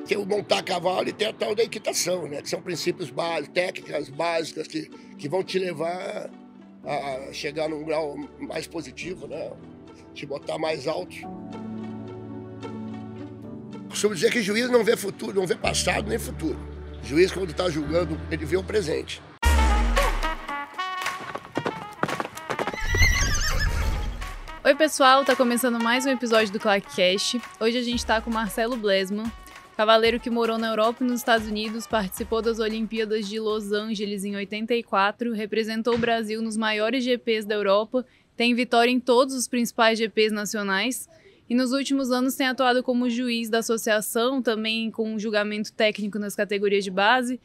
tem o montar cavalo e tem a tal da equitação, né? Que são princípios básicos, técnicas básicas que vão te levar a chegar num grau mais positivo, né? Te botar mais alto. Costumo dizer que juiz não vê futuro, não vê passado nem futuro. O juiz, quando está julgando, ele vê o presente. Oi pessoal, tá começando mais um episódio do ClaqueCast. Hoje a gente tá com Marcelo Blesman, cavaleiro que morou na Europa e nos Estados Unidos, participou das Olimpíadas de Los Angeles em 84, representou o Brasil nos maiores GPs da Europa, tem vitória em todos os principais GPs nacionais e nos últimos anos tem atuado como juiz da associação, também com julgamento técnico nas categorias de base.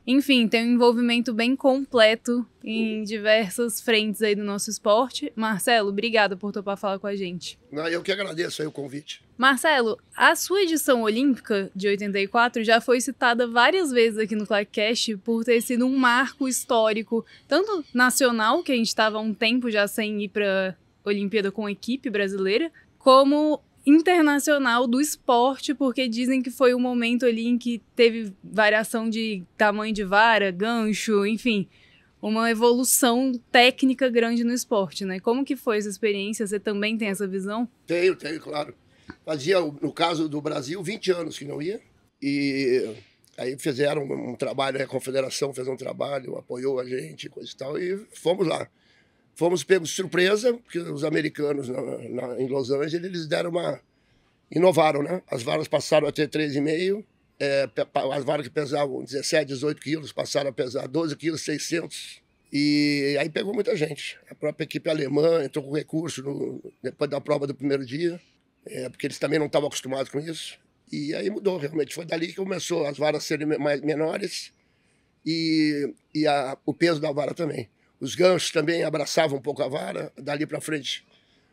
Enfim, tem um envolvimento bem completo em diversas frentes aí do nosso esporte. Marcelo, obrigada por topar falar com a gente. Eu que agradeço aí o convite. Marcelo, a sua edição olímpica de 84 já foi citada várias vezes aqui no ClaqueCast por ter sido um marco histórico, tanto nacional, que a gente estava há um tempo já sem ir para a Olimpíada com a equipe brasileira, como internacional do esporte, porque dizem que foi um momento ali em que teve variação de tamanho de vara, gancho, enfim, uma evolução técnica grande no esporte, né? Como que foi essa experiência? Você também tem essa visão? Tenho, claro. Fazia, no caso do Brasil, 20 anos que não ia, e aí fizeram um trabalho, a Confederação fez um trabalho, apoiou a gente, coisa e tal, e fomos lá. Fomos pegos de surpresa, porque os americanos em Los Angeles, eles deram inovaram, né? As varas passaram a ter 3,5, as varas que pesavam 17, 18 quilos passaram a pesar 12 quilos, 600. E aí pegou muita gente. A própria equipe alemã entrou com recurso depois da prova do primeiro dia, porque eles também não estavam acostumados com isso. E aí mudou, realmente. Foi dali que começou as varas serem menores e o peso da vara também. Os ganchos também abraçavam um pouco a vara, dali para frente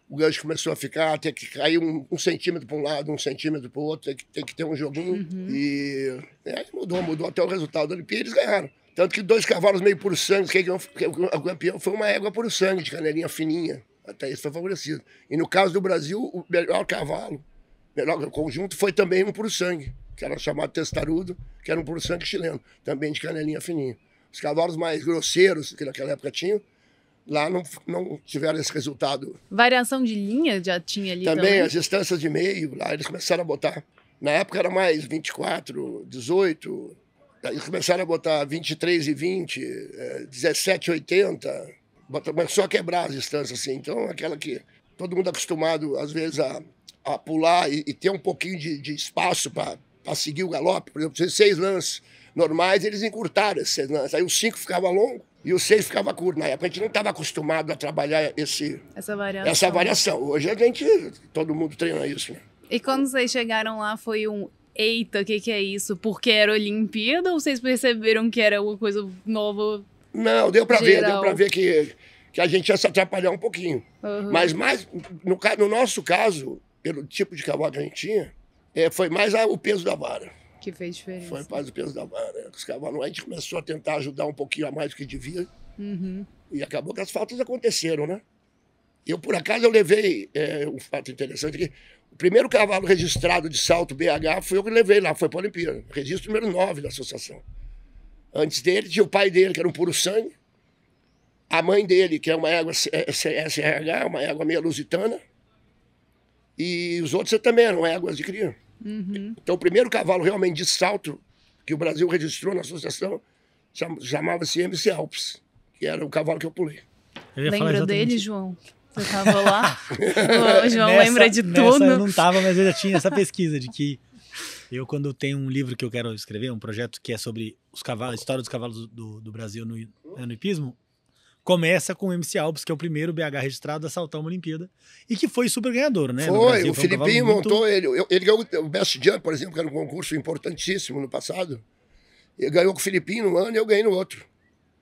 o gancho começou a ficar, tem que cair um centímetro para um lado, 1 centímetro para o outro, tem que ter um joguinho. E aí mudou até o resultado da Olimpíada, eles ganharam. Tanto que 2 cavalos meio puro sangue, o campeão foi uma égua puro sangue, de canelinha fininha, até isso foi favorecido. E no caso do Brasil, o melhor cavalo, o melhor conjunto foi também um puro sangue, que era chamado testarudo, que era um puro sangue chileno, também de canelinha fininha. Os cavalos mais grosseiros que naquela época tinham, lá não tiveram esse resultado. Variação de linha já tinha ali também? Também, as distâncias de meio, lá eles começaram a botar. Na época era mais 24, 18, aí eles começaram a botar 23 e 20, 17 e 80. Começou a quebrar as distâncias, assim. Então, aquela que todo mundo acostumado, às vezes, a pular e ter um pouquinho de espaço para seguir o galope. Por exemplo, 6 lances normais, eles encurtaram esses 6 lances. Aí o 5 ficava longo e o 6 ficava curto. Na época a gente não estava acostumado a trabalhar essa variação. Hoje todo mundo treina isso, né? E quando vocês chegaram lá, foi eita, o que é isso? Porque era Olimpíada ou vocês perceberam que era uma coisa nova? Não, deu para ver que a gente ia se atrapalhar um pouquinho. Uhum. Mas mais, no nosso caso, pelo tipo de cavalo que a gente tinha, foi mais o peso da vara. Que fez diferença. Foi mais o peso da vara. Os cavalos, a gente começou a tentar ajudar um pouquinho a mais do que devia. Uhum. E acabou que as faltas aconteceram, né? Eu, por acaso, eu levei um fato interessante que o primeiro cavalo registrado de salto BH foi eu que levei lá, foi para a Olimpíada. Registro número 9 da associação. Antes dele, tinha o pai dele, que era um puro sangue. A mãe dele, que é uma égua SRH, uma égua meia lusitana. E os outros também eram éguas de cria. Uhum. Então, o primeiro cavalo realmente de salto que o Brasil registrou na associação chamava-se MC Alpes, que era o cavalo que eu pulei. Lembra dele, João? Você estava lá? O João lembra de tudo. Eu não estava, mas eu já tinha essa pesquisa de que quando tenho um livro que eu quero escrever, um projeto que é sobre os cavalos, a história dos cavalos do Brasil no hipismo, começa com o MC Alpes, que é o primeiro BH registrado a saltar uma Olimpíada, e que foi super ganhador, né? Foi, o Filipinho montou ele. Ele ganhou o Best Jump, por exemplo, que era um concurso importantíssimo no passado. Ele ganhou com o Filipinho num ano e eu ganhei no outro,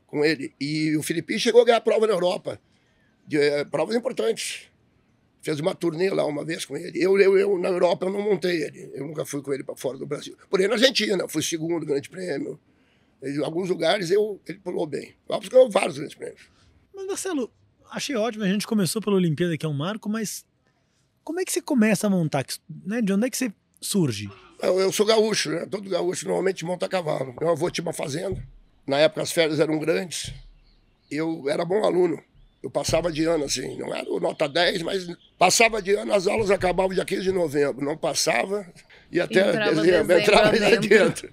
com ele. E o Filipinho chegou a ganhar prova na Europa, provas importantes. Fez uma turnê lá uma vez com ele. Eu na Europa, eu não montei ele. Eu nunca fui com ele para fora do Brasil. Porém, na Argentina, fui segundo grande prêmio. Em alguns lugares ele pulou bem. O Alpes ganhou vários grandes prêmios. Mas, Marcelo, achei ótimo. A gente começou pela Olimpíada, que é um marco, mas como é que você começa a montar? Né? De onde é que você surge? Eu sou gaúcho, né? Todo gaúcho normalmente monta cavalo. Meu avô tinha uma fazenda. Na época as férias eram grandes. Eu era bom aluno. Eu passava de ano, assim, não era nota 10, mas passava de ano, as aulas acabavam dia 15 de novembro. Não passava, ia até dezembro, entrava lá dentro.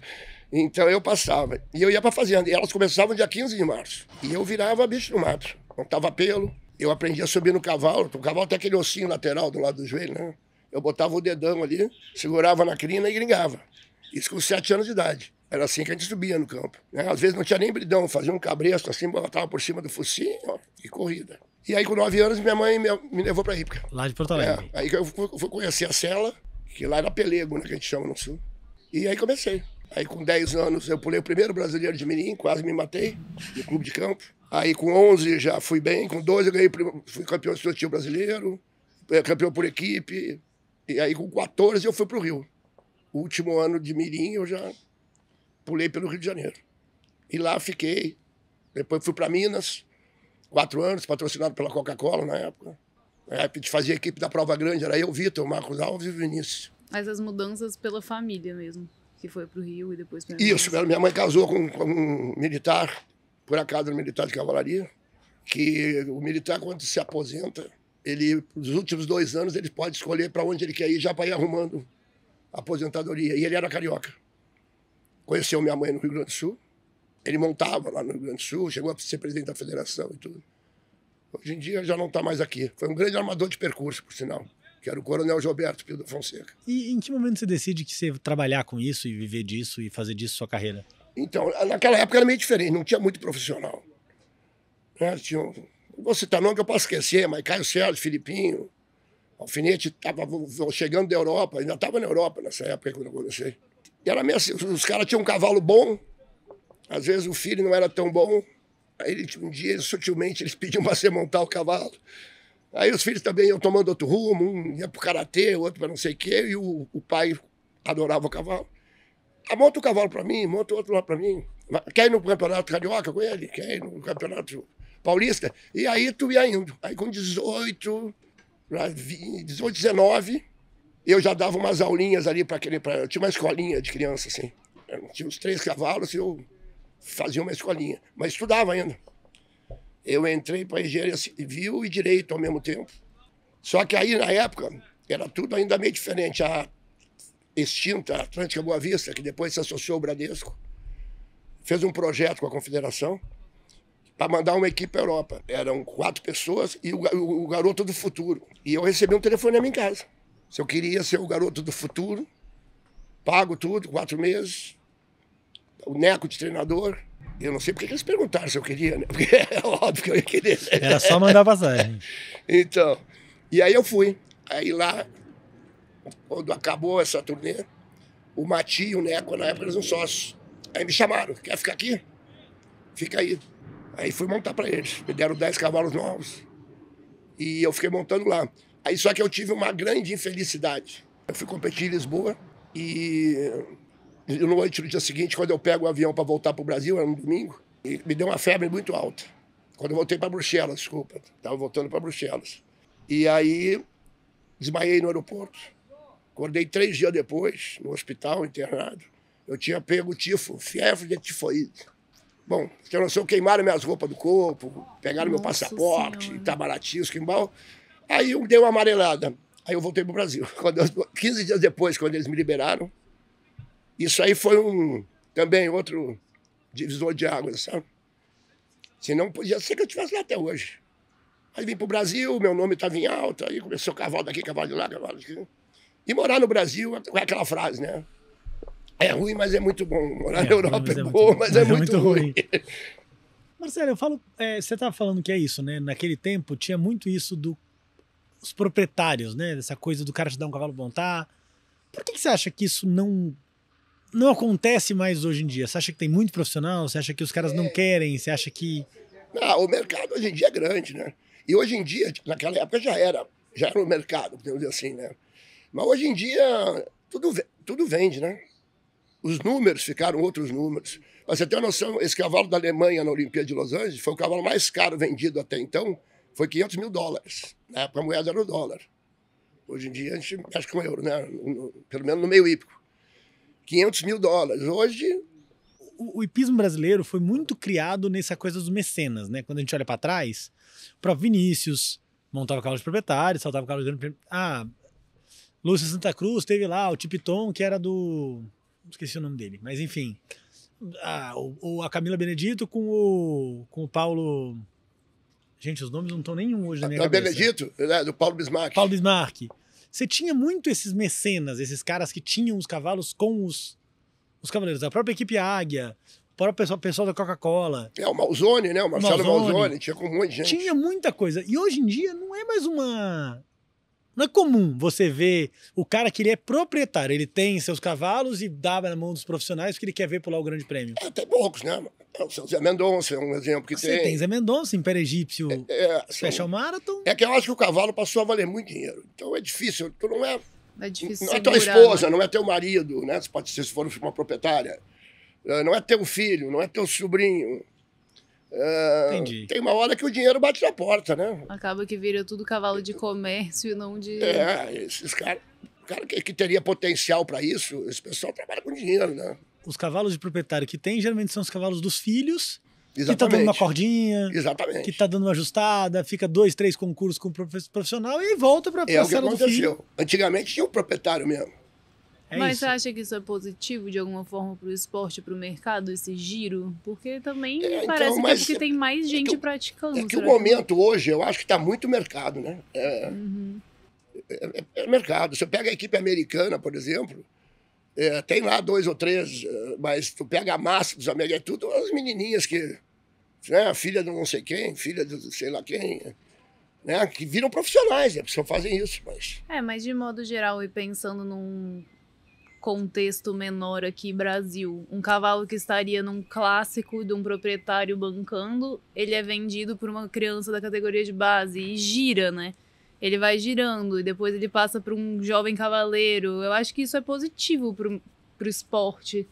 Então eu passava. E eu ia para a fazenda. E elas começavam dia 15 de março. E eu virava bicho no mato. Montava pelo. Eu aprendi a subir no cavalo. O cavalo tem aquele ossinho lateral do lado do joelho, né? Eu botava o dedão ali, segurava na crina e gringava. Isso com 7 anos de idade. Era assim que a gente subia no campo. Né? Às vezes não tinha nem bridão, fazia um cabresto assim, botava por cima do focinho, ó, e corrida. E aí com 9 anos minha mãe me levou para Ípica. Lá de Porto Alegre. Aí que eu fui conhecer a Sela, que lá era pelego, né, que a gente chama no sul. E aí comecei. Aí com 10 anos eu pulei o primeiro brasileiro de mirim, quase me matei, no clube de campo. Aí com 11 já fui bem, com 12 eu ganhei, fui campeão estudantil brasileiro, campeão por equipe. E aí com 14 eu fui pro Rio. O último ano de mirim eu já pulei pelo Rio de Janeiro. E lá fiquei. Depois fui para Minas, 4 anos, patrocinado pela Coca-Cola na época. A gente fazia a equipe da Prova Grande, era eu, Vitor, Marcos Alves e o Vinícius. Mas as mudanças pela família mesmo, que foi pro Rio e depois para Isso, minha mãe casou com um militar, por acaso era militar de cavalaria, que o militar, quando se aposenta, ele, nos últimos 2 anos, ele pode escolher para onde ele quer ir, já para ir arrumando a aposentadoria. E ele era carioca. Conheceu minha mãe no Rio Grande do Sul. Ele montava lá no Rio Grande do Sul, chegou a ser presidente da federação e tudo. Hoje em dia já não está mais aqui. Foi um grande armador de percurso, por sinal, que era o Coronel Gilberto Pio da Fonseca. E em que momento você decide que você trabalhar com isso e viver disso e fazer disso sua carreira? Então, naquela época era meio diferente, não tinha muito profissional. Né? Tinha, não vou citar nome que eu posso esquecer, mas Caio Sérgio, Filipinho, Alfinete estava chegando da Europa, ainda estava na Europa nessa época quando eu comecei. E era meio assim, os caras tinham um cavalo bom, às vezes o filho não era tão bom, aí um dia, sutilmente, eles pediam para você montar o cavalo. Aí os filhos também iam tomando outro rumo, um ia para o karatê, outro para não sei o quê, e o pai adorava o cavalo. Ah, monta o cavalo para mim, monta outro lá para mim. Quer ir no campeonato carioca com ele? Quer ir no campeonato paulista? E aí tu ia indo. Aí com 18, 19, eu já dava umas aulinhas ali para aquele... Eu tinha uma escolinha de criança, assim. Eu tinha uns 3 cavalos e eu fazia uma escolinha. Mas estudava ainda. Eu entrei para engenharia civil e direito ao mesmo tempo. Só que aí, na época, era tudo ainda meio diferente. A extinta Atlântica Boa Vista, que depois se associou ao Bradesco, fez um projeto com a Confederação para mandar uma equipe para a Europa. Eram 4 pessoas e o garoto do futuro. E eu recebi um telefonema em casa. Se eu queria ser o garoto do futuro, pago tudo, 4 meses, o neco de treinador. Eu não sei porque eles perguntaram se eu queria, né? Porque é óbvio que eu ia querer. Era só mandar passagem. Então, e aí eu fui. Aí lá, quando acabou essa turnê, o Mati e o Neco, na época, eles eram sócios. Aí me chamaram, quer ficar aqui? Fica aí. Aí fui montar para eles. Me deram 10 cavalos novos. E eu fiquei montando lá. Aí só que eu tive uma grande infelicidade. Eu fui competir em Lisboa e no noite do dia seguinte, quando eu pego o avião para voltar para o Brasil, era um domingo, e me deu uma febre muito alta. Quando eu voltei para Bruxelas, desculpa. Estava voltando para Bruxelas. E aí desmaiei no aeroporto. Acordei 3 dias depois, no hospital, internado. Eu tinha pego tifo, febre de tifoide. Bom, eu não sei, queimaram minhas roupas do corpo, pegaram meu passaporte, Itamaraty, esquimbal. Aí eu dei uma amarelada. Aí eu voltei para o Brasil. 15 dias depois, quando eles me liberaram, isso aí foi também outro divisor de águas, sabe? Senão podia ser que eu estivesse lá até hoje. Aí vim para o Brasil, meu nome estava em alta, aí começou cavalo daqui, cavalo de lá, cavalo de aqui. E morar no Brasil é aquela frase, né? É ruim, mas é muito bom. Morar na Europa é bom, mas é muito ruim. Marcelo, eu falo, você estava falando que é isso, né? Naquele tempo tinha muito isso dos proprietários, né? Dessa coisa do cara te dar um cavalo montar. Por que você acha que isso não acontece mais hoje em dia? Você acha que tem muito profissional? Você acha que os caras não querem? Você acha que... Não, o mercado hoje em dia é grande, né? E hoje em dia, naquela época já era um mercado, podemos dizer assim, né? Mas hoje em dia tudo vende, né? Os números ficaram outros números. Pra você ter uma noção, esse cavalo da Alemanha na Olimpíada de Los Angeles foi o cavalo mais caro vendido até então, foi $500 mil. Na época a moeda era o dólar. Hoje em dia a gente mexe com euro, né? Pelo menos no meio hípico. 500 mil dólares. Hoje... O hipismo brasileiro foi muito criado nessa coisa dos mecenas, né? Quando a gente olha para trás, o próprio Vinícius montava cavalo de proprietário, saltava cavalo de grande prêmio. Lúcio Santa Cruz teve lá o Tipiton, que era do... Esqueci o nome dele, mas enfim. A Camila Benedito com o Paulo... Gente, os nomes não estão nenhum hoje na minha cabeça. Benedito, do Paulo Bismarck. Paulo Bismarck. Você tinha muito esses mecenas, esses caras que tinham os cavalos com os cavaleiros. A própria equipe Águia, o próprio pessoal da Coca-Cola. O Malzone, né? O Marcelo Malzone, tinha com um monte de gente. Tinha muita coisa. E hoje em dia não é mais uma... Não é comum você ver o cara que ele é proprietário, ele tem seus cavalos e dá na mão dos profissionais porque ele quer ver pular o Grande Prêmio. Tem poucos, né? O seu Zé Mendonça é um exemplo que Você tem Zé Mendonça, Império Egípcio, Special Marathon. É que eu acho que o cavalo passou a valer muito dinheiro. Então é difícil, não é difícil não é tua esposa, não é teu marido, né? Você pode ser, se for uma proprietária. Não é teu filho, não é teu sobrinho. Entendi. Tem uma hora que o dinheiro bate na porta, né? Acaba que vira tudo cavalo de comércio e não de... Esses caras que teria potencial para isso, esse pessoal trabalha com dinheiro, né? Os cavalos de proprietário que tem, geralmente são os cavalos dos filhos. Exatamente. Que tá dando uma cordinha. Exatamente. Que tá dando uma ajustada, fica 2, 3 concursos com o profissional e volta pra parcela do filho. Antigamente tinha o proprietário mesmo. Mas você acha que isso é positivo de alguma forma pro esporte, pro mercado, esse giro? Porque também parece que é porque tem mais gente praticando. É que o momento hoje, eu acho que tá muito mercado, né? É mercado. Você pega a equipe americana, por exemplo, tem lá 2 ou 3, mas tu pega a massa dos americanos, é tudo as menininhas que... Né, filha de não sei quem, filha de sei lá quem... Né, que viram profissionais, né, só fazem isso, mas... Mas de modo geral, e pensando num contexto menor aqui, Brasil, um cavalo que estaria num clássico de um proprietário bancando, ele é vendido por uma criança da categoria de base e gira, né? Ele vai girando e depois ele passa para um jovem cavaleiro. Eu acho que isso é positivo pro esporte.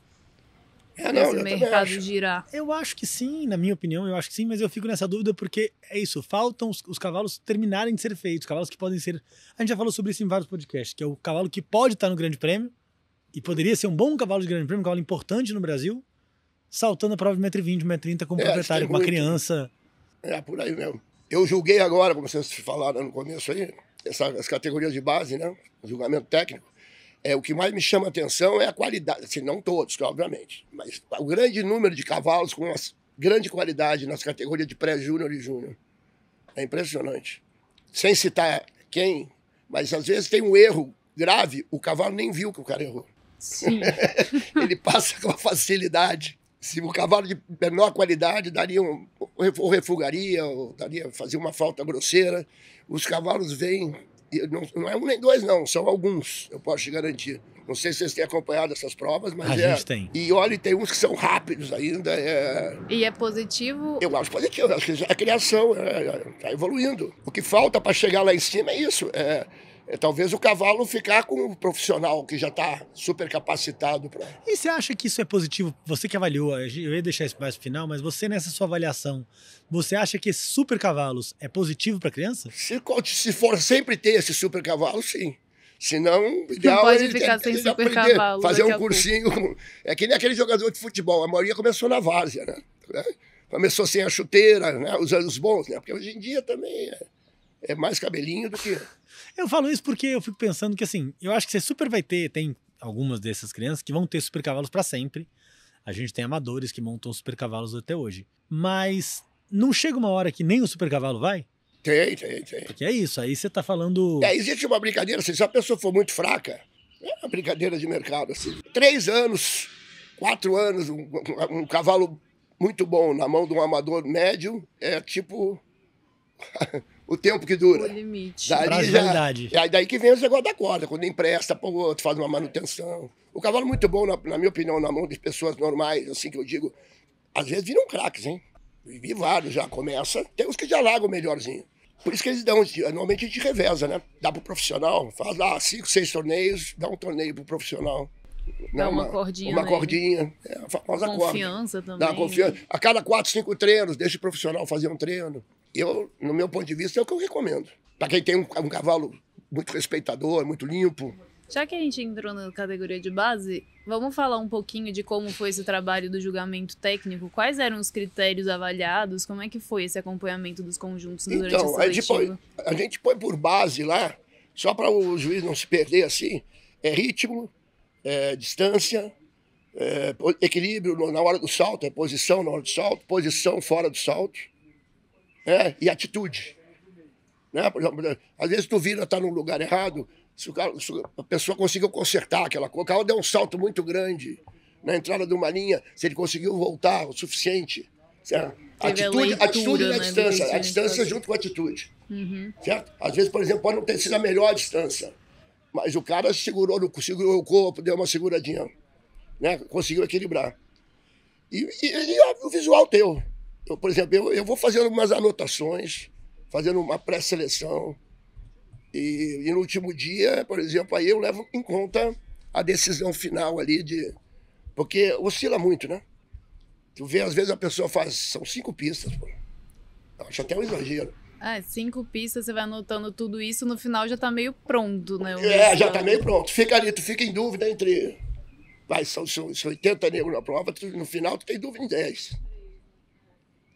Esse mercado girar. Eu acho que sim, na minha opinião, eu acho que sim, mas eu fico nessa dúvida porque é isso, faltam os cavalos terminarem de ser feitos, os cavalos que podem ser... A gente já falou sobre isso em vários podcasts, que é o cavalo que pode estar no Grande Prêmio e poderia ser um bom cavalo de Grande Prêmio, um cavalo importante no Brasil, saltando a prova de 1,20 m, 1,30 m como proprietário, com uma criança. Por aí mesmo. Eu julguei agora, como vocês falaram no começo aí, as categorias de base, né? O julgamento técnico. O que mais me chama a atenção é a qualidade, assim, não todos, obviamente, mas o grande número de cavalos com uma grande qualidade nas categorias de pré-júnior e júnior. É impressionante. Sem citar quem, mas às vezes tem um erro grave, o cavalo nem viu que o cara errou. Sim. Ele passa com facilidade. Se o cavalo de menor qualidade daria ou refugaria, ou fazia uma falta grosseira, os cavalos vêm, não é um nem dois não, são alguns, eu posso te garantir. Não sei se vocês têm acompanhado essas provas, mas a gente tem. E olha, tem uns que são rápidos ainda. E é positivo? Eu acho positivo, acho que a criação está evoluindo. O que falta para chegar lá em cima é isso, talvez o cavalo ficar com um profissional que já está super capacitado para... E você acha que isso é positivo? Você que avaliou, eu ia deixar isso mais pro final, mas você nessa sua avaliação, você acha que esses super cavalos é positivo para a criança? Se for sempre ter esse super cavalo, sim. Senão, o ideal não pode ficar sem super cavalo. Fazer um cursinho. É que nem aquele jogador de futebol. A maioria começou na várzea, né? Começou sem a chuteira, né? Os anos bons, né? Porque hoje em dia também é mais cabelinho do que... Eu falo isso porque eu fico pensando que, assim, eu acho que você super vai ter, tem algumas dessas crianças que vão ter super cavalos para sempre. A gente tem amadores que montam super cavalos até hoje. Mas não chega uma hora que nem o super cavalo vai? Tem. Porque é isso, aí você tá falando... existe uma brincadeira, assim, se a pessoa for muito fraca, é uma brincadeira de mercado, assim. 3 anos, 4 anos, um cavalo muito bom na mão de um amador médio, é tipo... o tempo que dura. O limite. Daí que vem o negócio da corda, quando empresta para o outro, faz uma manutenção. O cavalo muito bom, na minha opinião, na mão de pessoas normais, assim que eu digo, às vezes viram craques, hein? Vi vários, já começa, tem uns que já largam melhorzinho. Por isso que eles dão, normalmente a gente reveza, né? Dá pro profissional, faz lá 5, 6 torneios, dá um torneio pro profissional. Dá uma cordinha. Uma cordinha, a famosa confiança corda. também. Dá confiança. A cada 4, 5 treinos, deixa o profissional fazer um treino. No meu ponto de vista, é o que eu recomendo. Para quem tem um cavalo muito respeitador, muito limpo, Já que a gente entrou na categoria de base, vamos falar um pouquinho de como foi esse trabalho do julgamento técnico? Quais eram os critérios avaliados? Como é que foi esse acompanhamento dos conjuntos durante a seletiva? A gente põe por base lá, só para o juiz não se perder assim, ritmo, distância, equilíbrio na hora do salto, posição na hora do salto, posição fora do salto, e atitude. Né? Por exemplo, às vezes tu vira, tá no lugar errado, se a pessoa conseguiu consertar aquela coisa, o carro deu um salto muito grande na entrada de uma linha, se ele conseguiu voltar o suficiente. Certo? Atitude e a distância junto com a atitude. Certo? Às vezes, por exemplo, pode não ter sido a melhor distância, mas o cara segurou o corpo, deu uma seguradinha, né? Conseguiu equilibrar. E o visual teu. Por exemplo, eu vou fazendo umas anotações, fazendo uma pré-seleção, e no último dia, por exemplo, aí eu levo em conta a decisão final ali porque oscila muito, né? Tu vê, às vezes a pessoa são 5 pistas, pô. Eu acho até um exagero. 5 pistas, você vai anotando tudo isso, no final já tá meio pronto, né? Já tá meio pronto. Fica ali, tu fica em dúvida entre... são 80 negros na prova, no final tu tem dúvida em 10.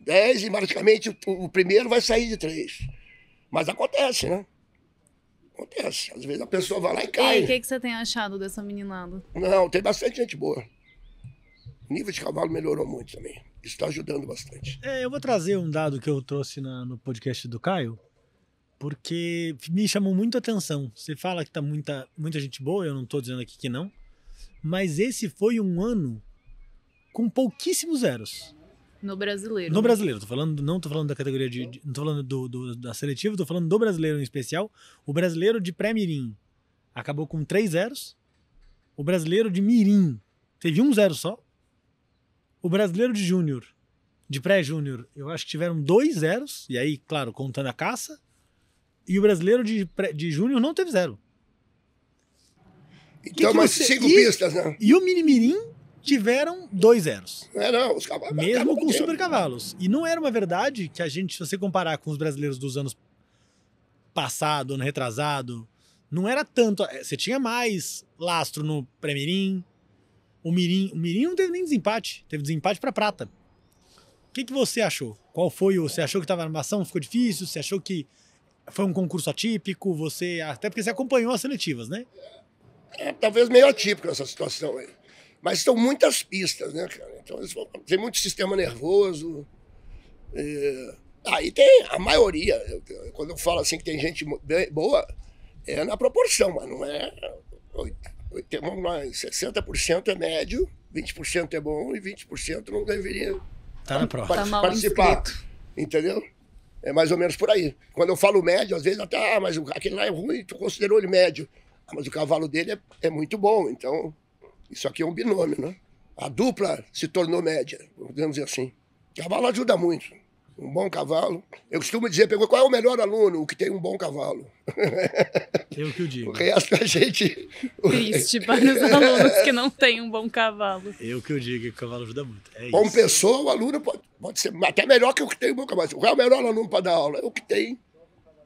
10 e praticamente o primeiro vai sair de 3. Mas acontece, né? Acontece. Às vezes a pessoa vai lá e cai. E o que você tem achado dessa meninada? Não, tem bastante gente boa. O nível de cavalo melhorou muito também. Isso está ajudando bastante. Eu vou trazer um dado que eu trouxe no podcast do Caio, porque me chamou muito a atenção. Você fala que tá muita gente boa, eu não estou dizendo aqui que não, mas esse foi um ano com pouquíssimos zeros. No brasileiro. No brasileiro, não tô falando da categoria não tô falando da seletiva, tô falando do brasileiro em especial. O brasileiro de pré-mirim acabou com 3 zeros. O brasileiro de mirim teve 1 zero só. O brasileiro de júnior, de pré-júnior, eu acho que tiveram 2 zeros, e aí, claro, contando a caça. E o brasileiro de júnior não teve 0. Então, mas 5 pistas, né? E o mini-mirim tiveram 2 zeros. Não, os cavalos. Mesmo com super cavalos. E não era uma verdade que a gente, se você comparar com os brasileiros dos anos passado, ano retrasado, não era tanto. Você tinha mais lastro no pré-mirim. O mirim não teve nem desempate. Teve desempate para prata. O que você achou? Qual foi você achou que estava na armação? Ficou difícil? Você achou que foi um concurso atípico? Até porque você acompanhou as seletivas, né? Talvez meio atípico essa situação aí. Mas são muitas pistas, né, cara? Então, tem muito sistema nervoso. Aí tem a maioria. Quando eu falo assim que tem gente boa, é na proporção, mas não é... 60% é médio, 20% é bom e 20% não deveria participar. Entendeu? É mais ou menos por aí. Quando eu falo médio, às vezes até, mas aquele lá é ruim, tu considerou ele médio. Mas o cavalo dele é muito bom, então isso aqui é um binômio, né? A dupla se tornou média, podemos dizer assim. O cavalo ajuda muito. Um bom cavalo. Eu costumo dizer, qual é o melhor aluno? O que tem um bom cavalo. Eu que o digo. O resto a gente... Triste para os alunos que não têm um bom cavalo. Eu que o digo, que o cavalo ajuda muito. É Como isso. pessoa, o aluno pode ser até melhor que o que tem um bom cavalo. Qual é o melhor aluno para dar aula? É o que tem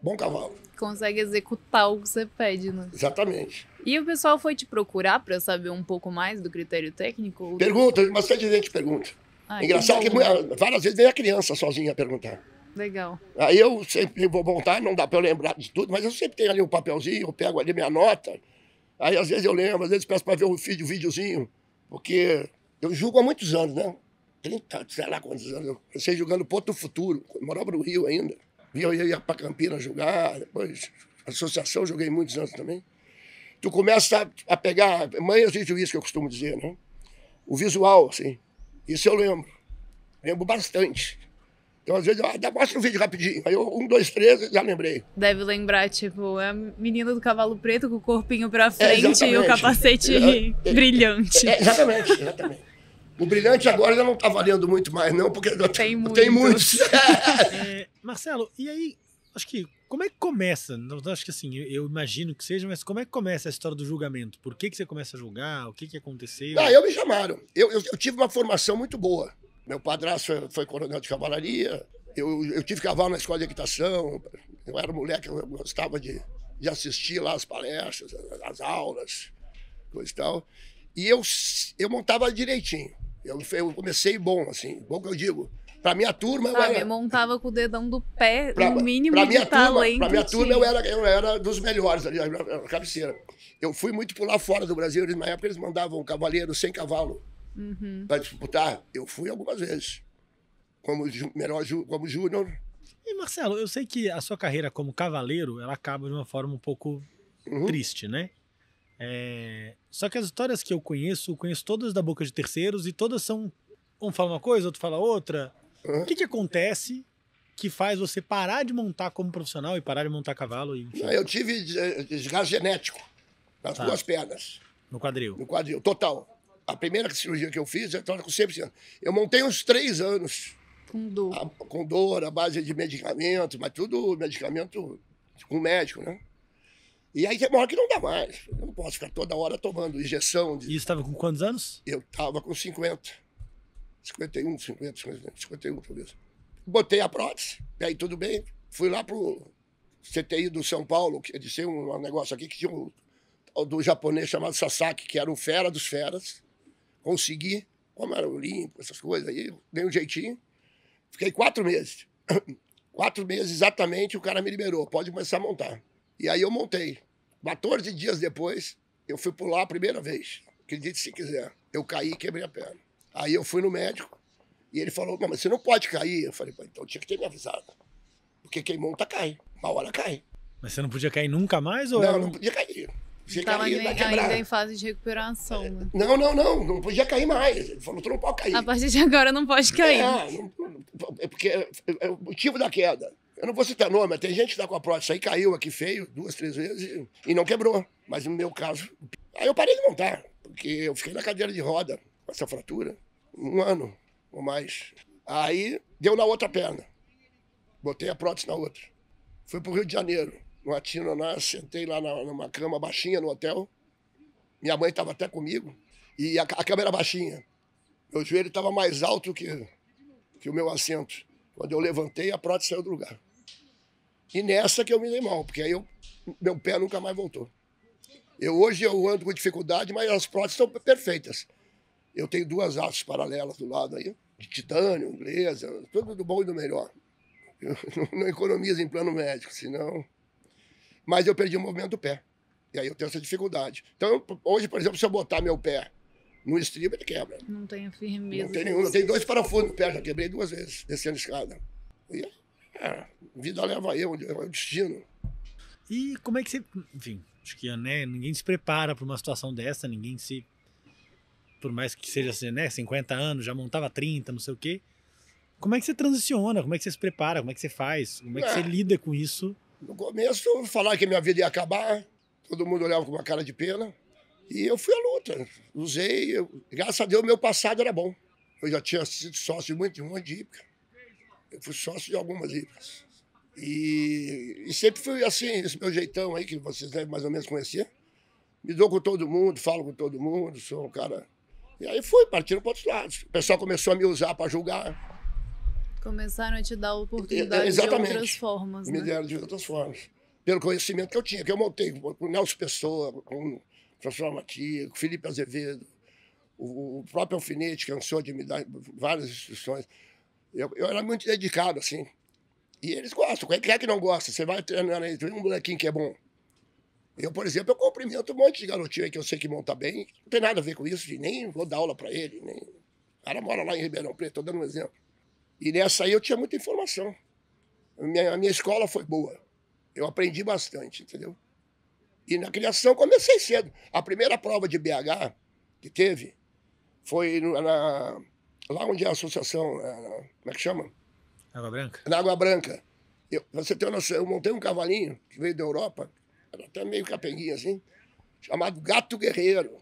bom cavalo. Consegue executar o que você pede, né? Exatamente. E o pessoal foi te procurar para saber um pouco mais do critério técnico? Pergunta, bastante gente pergunta. Engraçado que várias vezes vem a criança sozinha perguntar. Legal. Aí eu sempre vou montar, não dá para eu lembrar de tudo, mas eu sempre tenho ali um papelzinho, eu pego ali minha nota. Aí às vezes eu lembro, às vezes peço para ver um videozinho, porque eu julgo há muitos anos, né? 30, sei lá quantos anos. Eu comecei jogando Porto Futuro, quando morava no Rio ainda. Eu ia para Campinas jogar, depois associação joguei muitos anos também. Tu começa a pegar manhas de juiz, que eu costumo dizer, né? O visual, assim. Isso eu lembro. Lembro bastante. Então, às vezes, mostra um vídeo rapidinho. Aí eu, 1, 2, 3, já lembrei. Deve lembrar, tipo, a menina do cavalo preto com o corpinho pra frente e o capacete brilhante. Exatamente. O brilhante agora já não tá valendo muito mais, não, porque tem muitos. Marcelo, e aí, acho que, como é que começa? Acho que assim, eu imagino que seja, mas como é que começa a história do julgamento? Por que você começa a julgar? O que aconteceu? Eu me chamaram. Eu tive uma formação muito boa. Meu padrasto foi coronel de cavalaria. Eu tive cavalo na escola de equitação. Eu era moleque, eu gostava de de assistir lá as palestras, as aulas, coisa e tal. E eu montava direitinho. Eu comecei bom, assim, bom que eu digo. Pra minha turma, eu montava com o dedão do pé, no mínimo de talento. Pra minha turma, eu era dos melhores ali, na cabeceira. Eu fui muito pular fora do Brasil. Na época, eles mandavam um cavaleiro sem cavalo pra disputar. Eu fui algumas vezes. Como júnior. E, Marcelo, eu sei que a sua carreira como cavaleiro, ela acaba de uma forma um pouco triste, né? Só que as histórias que eu conheço todas da boca de terceiros e todas são... Um fala uma coisa, outro fala outra. O que acontece que faz você parar de montar como profissional e parar de montar cavalo? Eu tive desgaste genético nas duas pernas. No quadril? No quadril, total. A primeira cirurgia que eu fiz, eu estava com 100%. Eu montei uns 3 anos. Com dor. Com dor, à base de medicamento, mas tudo medicamento com médico, né? E aí tem uma hora que não dá mais. Eu não posso ficar toda hora tomando injeção. E você estava com quantos anos? Eu estava com 50. 51, talvez. Botei a prótese, e aí tudo bem. Fui lá pro CTI do São Paulo, que disse um negócio aqui que tinha do japonês chamado Sasaki, que era o fera dos feras. Consegui, como era o limpo, essas coisas aí, dei um jeitinho. Fiquei 4 meses. 4 meses exatamente, o cara me liberou, pode começar a montar. E aí eu montei. 14 dias depois, eu fui pular a primeira vez. Acredite se quiser. Eu caí e quebrei a perna. Aí eu fui no médico e ele falou, não, mas você não pode cair. Eu falei, então tinha que ter me avisado. Porque quem monta cai. Uma hora cai. Mas você não podia cair nunca mais? Ou não podia cair. Estava ainda em fase de recuperação. Né? Não podia cair mais. Ele falou, tu não pode cair. A partir de agora não pode cair. Porque é o motivo da queda. Eu não vou citar nome, mas tem gente que tá com a prótese aí, caiu aqui feio 2, 3 vezes e não quebrou. Mas no meu caso... Aí eu parei de montar, porque eu fiquei na cadeira de roda com essa fratura 1 ano ou mais. Aí deu na outra perna. Botei a prótese na outra. Fui pro Rio de Janeiro, no Atino, sentei lá numa cama baixinha no hotel. Minha mãe estava até comigo. E a cama era baixinha. Meu joelho estava mais alto que o meu assento. Quando eu levantei, a prótese saiu do lugar. E nessa que eu me dei mal, porque aí meu pé nunca mais voltou. Hoje eu ando com dificuldade, mas as próteses estão perfeitas. Eu tenho 2 hastes paralelas do lado aí, de titânio, inglesa, tudo do bom e do melhor. Eu não economizo em plano médico, senão... Mas eu perdi o movimento do pé. E aí eu tenho essa dificuldade. Então, hoje, por exemplo, se eu botar meu pé no estribo, ele quebra. Não tem a firmeza. Não tem nenhum. Eu tenho 2 parafusos no pé, já quebrei 2 vezes, descendo a escada. E a vida leva eu, é o destino. E como é que você... Enfim, acho que ninguém se prepara para uma situação dessa, ninguém se... Por mais que seja assim, 50 anos, já montava 30, não sei o quê. Como é que você transiciona? Como é que você se prepara? Como é que você faz? Como é que você lida com isso? No começo, falar que minha vida ia acabar, todo mundo olhava com uma cara de pena. E eu fui à luta. Usei, graças a Deus, meu passado era bom. Eu já tinha sido sócio de um monte de hípica. Eu fui sócio de algumas hípicas. E sempre fui assim, esse meu jeitão aí, que vocês devem mais ou menos conhecer. Me dou com todo mundo, falo com todo mundo, sou um cara... E aí fui, partindo para outros lados. O pessoal começou a me usar para julgar. Começaram a te dar oportunidade de outras formas, né? Me deram de outras formas. Pelo conhecimento que eu tinha, que eu montei com o Nelson Pessoa, com o professor Matias, com o Felipe Azevedo, o próprio Alfinete, que cansou de me dar várias instruções. Eu era muito dedicado, assim. E eles gostam. Quem é que não gosta? Você vai treinando aí, tem um molequinho que é bom. Eu, por exemplo, eu cumprimento um monte de garotinho aí que eu sei que monta bem. Não tem nada a ver com isso, nem vou dar aula para ele. Nem... O cara mora lá em Ribeirão Preto, estou dando um exemplo. E nessa aí eu tinha muita informação. A minha escola foi boa. Eu aprendi bastante, entendeu? E na criação comecei cedo. A primeira prova de BH que teve foi lá onde é a associação, como é que chama? Água Branca? Na Água Branca. Você tem uma noção, eu montei um cavalinho que veio da Europa, era até meio capenguinho assim, chamado Gato Guerreiro.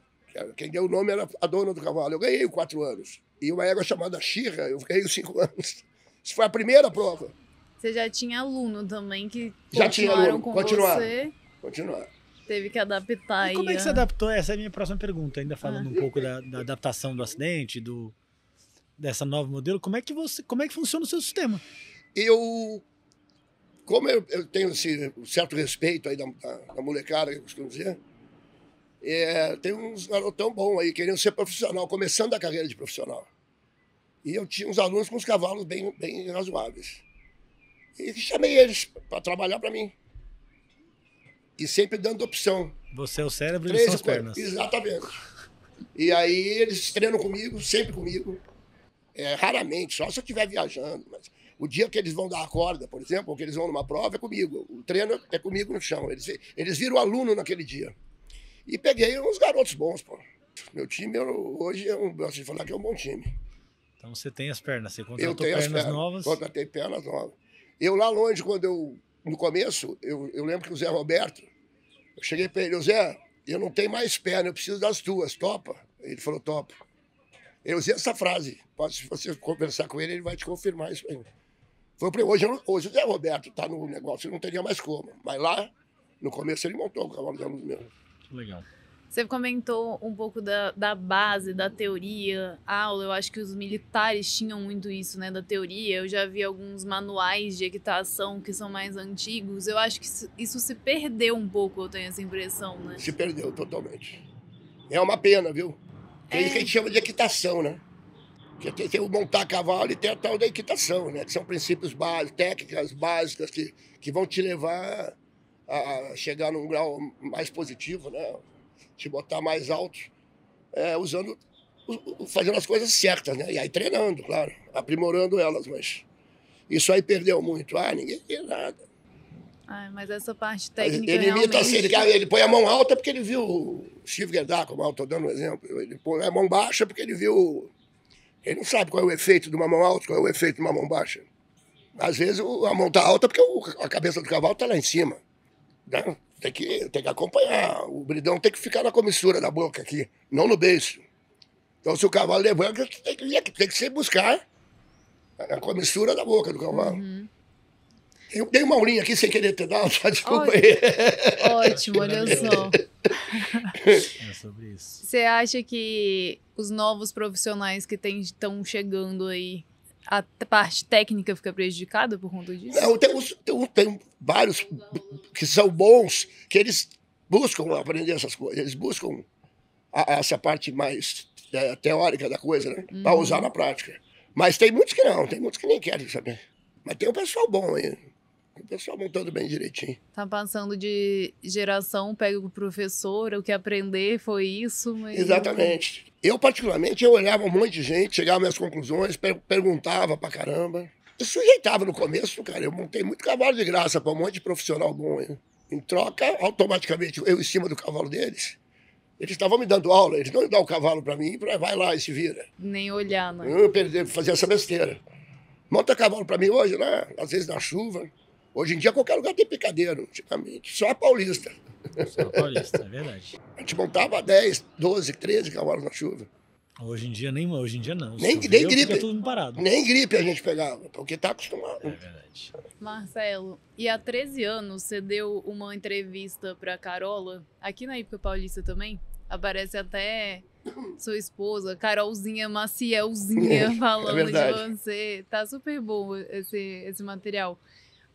Quem deu o nome era a dona do cavalo. Eu ganhei 4 anos. E uma égua chamada Xirra, eu ganhei 5 anos. Isso foi a primeira prova. Você já tinha aluno também que já tinha aluno. Com continuaram. você? Continuaram. Teve que adaptar. E como é que você adaptou? Essa é a minha próxima pergunta, ainda falando um pouco da adaptação do acidente, dessa nova modelo. Como é que funciona o seu sistema? Eu como eu tenho esse certo respeito aí da molecada, que eu costumo dizer, tem uns garotão bom aí, querendo ser profissional, começando a carreira de profissional. E eu tinha uns alunos com uns cavalos bem razoáveis. E chamei eles para trabalhar para mim. E sempre dando opção. Você é o cérebro e eles são as pernas. Exatamente. E aí eles treinam comigo, sempre comigo. Raramente, só se eu estiver viajando. Mas o dia que eles vão dar a corda, por exemplo, ou que eles vão numa prova, é comigo. O treino é comigo no chão. Eles viram aluno naquele dia. E peguei uns garotos bons, pô. Meu time hoje, eu gosto de falar que é um bom time. Então você tem as pernas, você eu tenho pernas novas. Contratei pernas novas. Eu lá longe, no começo, eu lembro que o Zé Roberto, eu cheguei para ele, Zé, eu não tenho mais perna, eu preciso das tuas, topa? Ele falou, topa. Eu usei essa frase, se você conversar com ele vai te confirmar isso aí. Foi para hoje o Zé Roberto está no negócio, não teria mais como. Mas lá, no começo, ele montou o cavalo de aluno mesmo. Legal. Você comentou um pouco da base, da teoria, aula. Eu acho que os militares tinham muito isso, né, da teoria. Eu já vi alguns manuais de equitação que são mais antigos. Eu acho que isso se perdeu um pouco, eu tenho essa impressão, né? Se perdeu totalmente. É uma pena, viu? Tem isso que a gente chama de equitação, né? Que tem o montar cavalo e tem a tal da equitação, né? Que são princípios básicos, técnicas básicas que vão te levar a chegar num grau mais positivo, né? Te botar mais alto, fazendo as coisas certas, né? E aí treinando, claro, aprimorando elas, mas isso aí perdeu muito. Ninguém quer nada. Mas essa parte técnica ele imita realmente... assim, ele põe a mão alta porque ele viu o Steve Gerdau, como eu estou dando um exemplo. Ele põe a mão baixa porque ele viu... Ele não sabe qual é o efeito de uma mão alta, qual é o efeito de uma mão baixa. Às vezes a mão está alta porque a cabeça do cavalo está lá em cima. Né? Tem que acompanhar. O bridão tem que ficar na comissura da boca aqui, não no beiço. Então, se o cavalo levanta, tem que ser buscar a comissura da boca do cavalo. Uhum. Eu dei uma aulinha aqui sem querer ter dado, desculpa aí. Ótimo, olha só. É sobre isso. Você acha que os novos profissionais que estão chegando aí, a parte técnica fica prejudicada por conta disso? Não, tem vários que são bons, que eles buscam aprender essas coisas, eles buscam essa parte mais teórica da coisa, né? Para usar na prática. Mas tem muitos que não, tem muitos que nem querem saber. Mas tem um pessoal bom aí. O pessoal montando bem direitinho. Tá passando de geração, pega o professor, o que aprender foi isso. Mas... Exatamente. Eu, particularmente, eu olhava um monte de gente, chegava às minhas conclusões, perguntava pra caramba. Eu sujeitava no começo, cara, eu montei muito cavalo de graça pra um monte de profissional bom. Hein? Em troca, automaticamente, eu em cima do cavalo deles, eles estavam me dando aula, eles não iam dar o cavalo pra mim, vai lá e se vira. Nem olhar, né? Eu não perder, fazer essa besteira. Monta cavalo pra mim hoje, né? Às vezes na chuva. Hoje em dia, qualquer lugar tem picadeiro, antigamente. Só a Paulista. Só a Paulista, é verdade. A gente montava 10, 12, 13 cavalos na chuva. Hoje em dia não. Nem gripe. Fica tudo parado. Nem gripe a gente pegava, porque tá acostumado. É verdade. Marcelo, e há 13 anos você deu uma entrevista pra Carola, aqui na Hípica Paulista também. Aparece até sua esposa, Carolzinha Macielzinha, falando de você. Tá super bom esse material.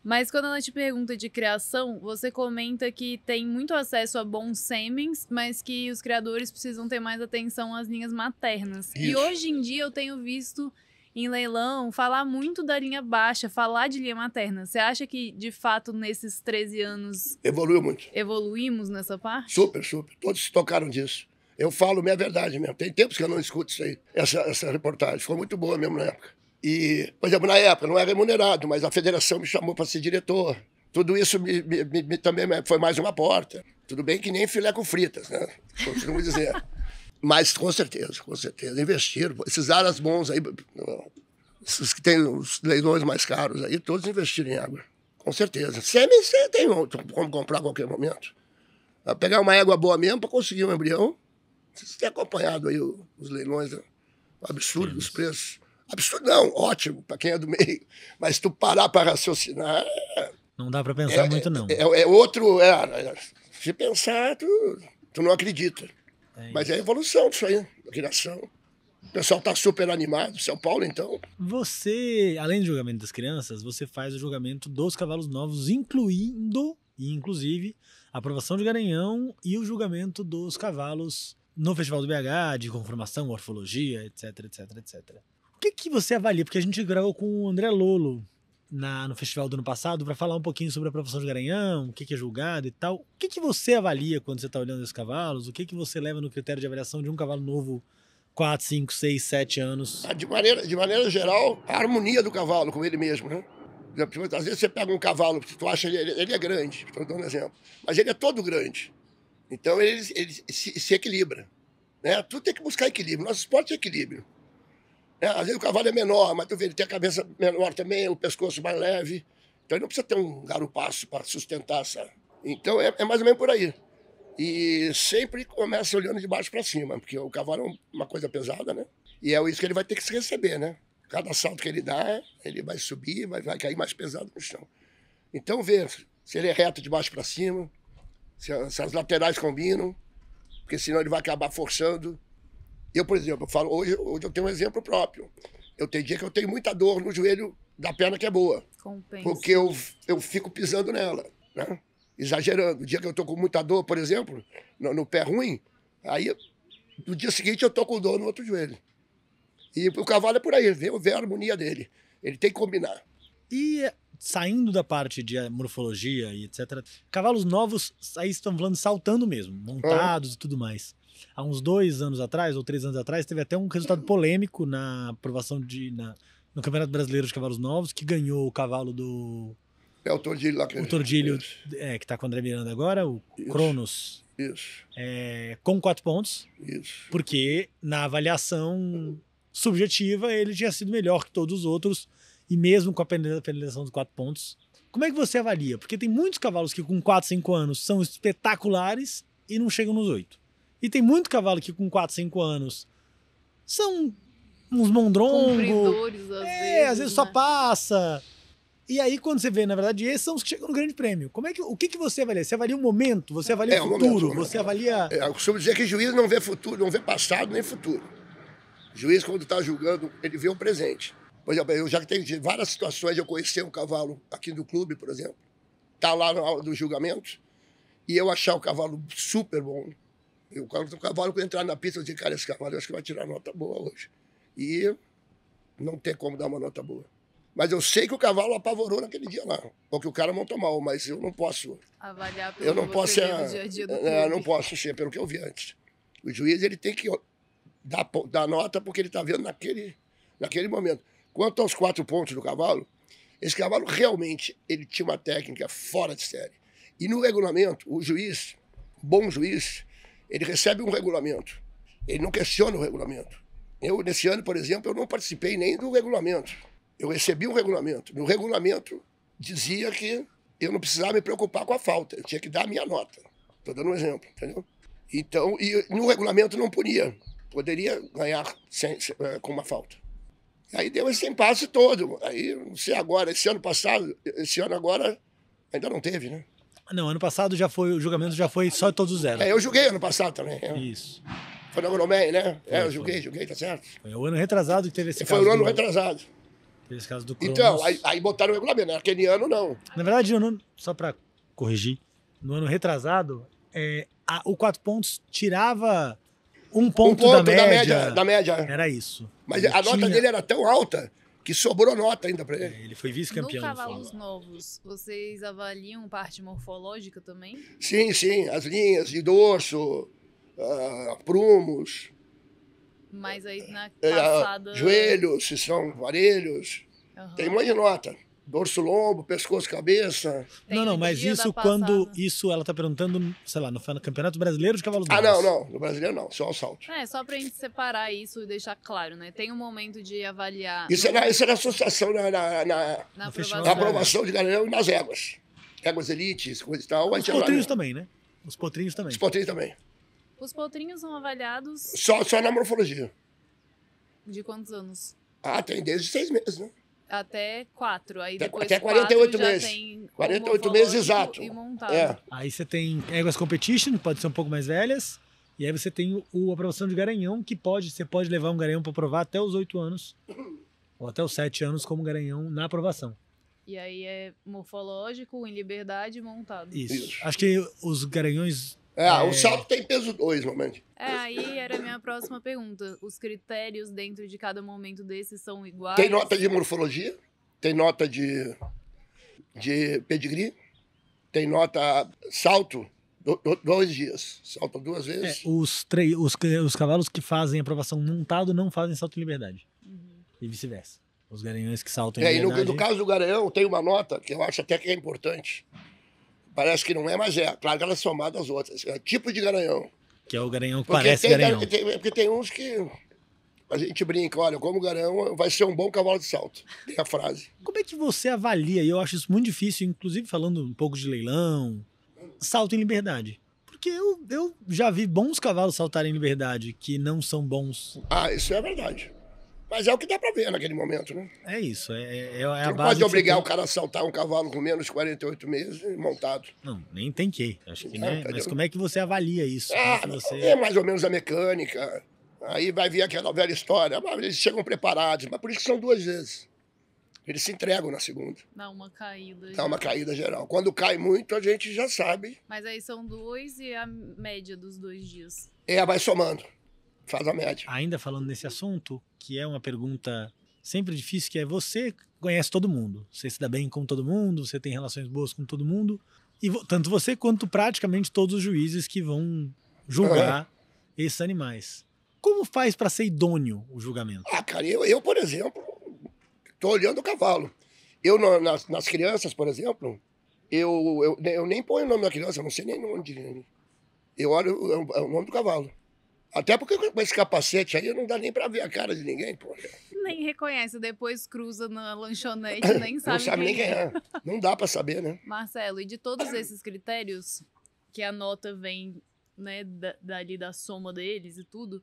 Mas quando ela te pergunta de criação, você comenta que tem muito acesso a bons sêmens, mas que os criadores precisam ter mais atenção às linhas maternas. Isso. E hoje em dia eu tenho visto em leilão falar muito da linha baixa, falar de linha materna. Você acha que, de fato, nesses 13 anos... Evoluiu muito. Evoluímos nessa parte? Super. Todos se tocaram disso. Eu falo minha verdade mesmo. Tem tempos que eu não escuto isso aí, essa reportagem. Ficou muito boa mesmo na época. E, por exemplo, na época não era remunerado, mas a federação me chamou para ser diretor. Tudo isso também foi mais uma porta. Tudo bem que nem filé com fritas, né? Costumo dizer. Mas com certeza. Investiram. Esses aras bons aí, esses que têm os leilões mais caros aí, todos investiram em água. Com certeza. Sêmen você tem como comprar a qualquer momento. Pegar uma égua boa mesmo para conseguir um embrião. Você tem acompanhado aí os leilões, né? Absurdo dos preços. Absurdo não, ótimo, para quem é do meio. Mas se tu parar para raciocinar... Não dá para pensar muito, não. Se pensar, tu não acredita. Mas é a evolução disso aí, a criação. O pessoal tá super animado. São Paulo, então. Você, além do julgamento das crianças, você faz o julgamento dos cavalos novos, inclusive, a aprovação de Garanhão e o julgamento dos cavalos no Festival do BH, de conformação, morfologia, etc, etc, etc. O que você avalia? Porque a gente gravou com o André Lolo no festival do ano passado para falar um pouquinho sobre a aprovação de Garanhão, o que é julgado e tal. O que você avalia quando você está olhando esses cavalos? O que você leva no critério de avaliação de um cavalo novo 4, 5, 6, 7 anos? De maneira geral, a harmonia do cavalo com ele mesmo, né? Às vezes você pega um cavalo, tu acha ele é grande, estou dando um exemplo, mas ele é todo grande. Então ele se equilibra. Né? Tudo tem que buscar equilíbrio. Nosso esporte é equilíbrio. Às vezes o cavalo é menor, mas tu vê, ele tem a cabeça menor também, o pescoço mais leve. Então ele não precisa ter um garupaço para sustentar essa. Então é mais ou menos por aí. E sempre começa olhando de baixo para cima, porque o cavalo é uma coisa pesada, né? E é isso que ele vai ter que se receber, né? Cada salto que ele dá, ele vai subir, vai cair mais pesado no chão. Então ver se ele é reto de baixo para cima, se as laterais combinam, porque senão ele vai acabar forçando. Eu, por exemplo, eu falo, hoje eu tenho um exemplo próprio. Eu tenho dia que eu tenho muita dor no joelho da perna que é boa. Compensa. Porque eu fico pisando nela, né? Exagerando. O dia que eu tô com muita dor, por exemplo, no pé ruim, aí no dia seguinte eu tô com dor no outro joelho. E o cavalo é por aí, vê a harmonia dele. Ele tem que combinar. E saindo da parte de morfologia e etc., cavalos novos, aí estão falando saltando mesmo, montados e tudo mais. Há uns 2 anos atrás, ou 3 anos atrás, teve até um resultado polêmico na aprovação no Campeonato Brasileiro de Cavalos Novos, que ganhou o cavalo do... É o Tordilho lá. O Tordilho, que está com o André Miranda agora, o Cronos. Isso. Com 4 pontos. Isso. Porque na avaliação subjetiva ele tinha sido melhor que todos os outros, e mesmo com a penalização dos 4 pontos. Como é que você avalia? Porque tem muitos cavalos que com 4, 5 anos são espetaculares e não chegam nos 8. E tem muito cavalo que com 4, 5 anos são uns mondrongos. Cumpridores, às vezes só passa. E aí, quando você vê, na verdade, esses são os que chegam no grande prêmio. O que você avalia? Você avalia o momento? Você avalia o futuro? Você avalia... Eu costumo dizer que o juiz não vê futuro, não vê passado nem futuro. O juiz, quando está julgando, ele vê o presente. Por exemplo, eu já tenho várias situações de eu conhecer um cavalo aqui do clube, por exemplo, tá lá no julgamento, e eu achar o cavalo super bom. O cavalo, quando entrar na pista, eu digo, cara, esse cavalo eu acho que vai tirar nota boa hoje. E não tem como dar uma nota boa. Mas eu sei que o cavalo apavorou naquele dia lá. Porque o cara montou mal, mas eu não posso... avaliar pelo que você vê no dia a dia do clube. Eu não posso ser pelo que eu vi antes. O juiz ele tem que dar nota porque ele está vendo naquele momento. Quanto aos 4 pontos do cavalo, esse cavalo realmente ele tinha uma técnica fora de série. E no regulamento, o juiz, bom juiz, ele recebe um regulamento. Ele não questiona o regulamento. Eu, nesse ano, por exemplo, eu não participei nem do regulamento. Eu recebi um regulamento. No regulamento dizia que eu não precisava me preocupar com a falta. Eu tinha que dar a minha nota. Estou dando um exemplo, entendeu? Então, e no regulamento não podia. Poderia ganhar com uma falta. Aí deu esse impasse todo. Aí, não sei agora, esse ano agora, ainda não teve, né? Não, ano passado o julgamento já foi só todos os zeros. Eu julguei ano passado também. Isso. Foi no Agronomé, né? Eu julguei, tá certo? Foi o ano retrasado que teve esse caso. Foi o ano retrasado. Teve esse caso do Cronos. Então, aí botaram o regulamento, né? Aquele ano não. Na verdade, só para corrigir, no ano retrasado, o 4 pontos tirava um ponto da média. Era isso. Mas a nota dele era tão alta que sobrou nota ainda para ele. Ele foi vice-campeão. No cavalos novos, vocês avaliam parte morfológica também? Sim, as linhas de dorso, prumos. Mas aí na passada... joelhos, se são varelhos. Uhum. Tem um monte de nota. Dorso, lombo, pescoço, cabeça. Não, mas isso quando... Isso ela tá perguntando, sei lá, no Campeonato Brasileiro de Cavalos Novos. Não. No brasileiro não, só o salto. Só pra gente separar isso e deixar claro, né? Tem um momento de avaliar... Isso era associação na aprovação de Garanhão e nas éguas. Éguas elites, coisa e tal. Os potrinhos também, né? Os potrinhos também. Os potrinhos são avaliados... Só na morfologia. De quantos anos? Tem desde 6 meses, né? Até 4. Aí depois até 48 meses. Tem 48 meses exato. E montado. Aí você tem éguas competition, pode ser um pouco mais velhas, E aí você tem a aprovação de garanhão, que você pode levar um garanhão para provar até os 8 anos, ou até os 7 anos como garanhão na aprovação. E aí é morfológico, em liberdade, montado. Isso. Acho que os garanhões... O salto tem peso 2, normalmente. Aí era a minha próxima pergunta. Os critérios dentro de cada momento desses são iguais? Tem nota de morfologia, tem nota de pedigree, tem nota salto 2 dias. Salta 2 vezes. Os cavalos que fazem aprovação montado não fazem salto em liberdade. E vice-versa. Os garanhões que saltam em liberdade... E no caso do garanhão, tem uma nota que eu acho até que é importante. Parece que não é, mas é. Claro que ela é somada às outras. É tipo de garanhão. Que é o garanhão que parece garanhão. Porque tem uns que a gente brinca, olha, como garanhão vai ser um bom cavalo de salto. Tem a frase. Como é que você avalia, e eu acho isso muito difícil, inclusive falando um pouco de leilão, salto em liberdade? Porque eu já vi bons cavalos saltarem em liberdade que não são bons. Isso é verdade. Mas é o que dá pra ver naquele momento, né? É isso, é a base. Não pode obrigar o cara a saltar um cavalo com menos de 48 meses montado. Não, nem tem que. Acho que né? Mas como é que você avalia isso? É mais ou menos a mecânica. Aí vai vir aquela velha história. Eles chegam preparados, mas por isso que são 2 vezes. Eles se entregam na segunda. Dá uma caída. Dá uma caída geral. Quando cai muito, a gente já sabe. Mas aí são 2 e a média dos 2 dias? Vai somando. Faz a média. Ainda falando nesse assunto, que é uma pergunta sempre difícil, que é você conhece todo mundo. Você se dá bem com todo mundo, você tem relações boas com todo mundo. E tanto você quanto praticamente todos os juízes que vão julgar esses animais. Como faz para ser idôneo o julgamento? Cara, eu por exemplo, estou olhando o cavalo. Eu, nas crianças, por exemplo, eu nem ponho o nome da criança, eu não sei nem o nome de... Eu olho o nome do cavalo. Até porque com esse capacete aí não dá nem pra ver a cara de ninguém, pô. Nem reconhece, depois cruza na lanchonete, nem sabe, não sabe nem quem é. Não dá pra saber, né? Marcelo, e de todos esses critérios, que a nota vem, né, dali da soma deles e tudo,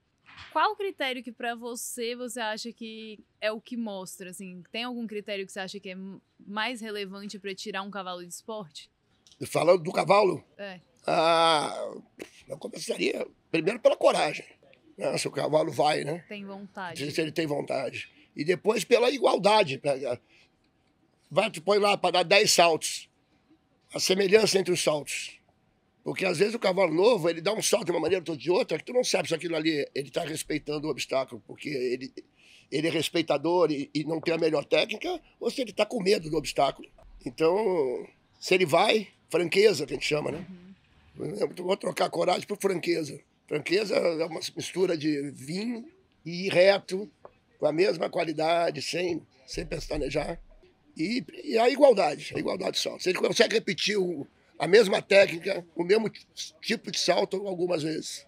qual critério que pra você acha que é o que mostra, assim? Tem algum critério que você acha que é mais relevante pra tirar um cavalo de esporte? Falando do cavalo? Eu começaria primeiro pela coragem, né? Se o cavalo vai, né? Tem vontade. Se ele tem vontade. E depois pela igualdade. Tu põe lá para dar 10 saltos. A semelhança entre os saltos. Porque às vezes o cavalo novo, ele dá um salto de uma maneira ou de outra, que tu não sabe se aquilo ali ele está respeitando o obstáculo, porque ele é respeitador e não tem a melhor técnica, ou se ele está com medo do obstáculo. Então, se ele vai, franqueza, que a gente chama, né? Eu vou trocar coragem por franqueza. Franqueza é uma mistura de vinho e ir reto, com a mesma qualidade, sem pestanejar. E a igualdade de salto. Se ele consegue repetir a mesma técnica, o mesmo tipo de salto algumas vezes,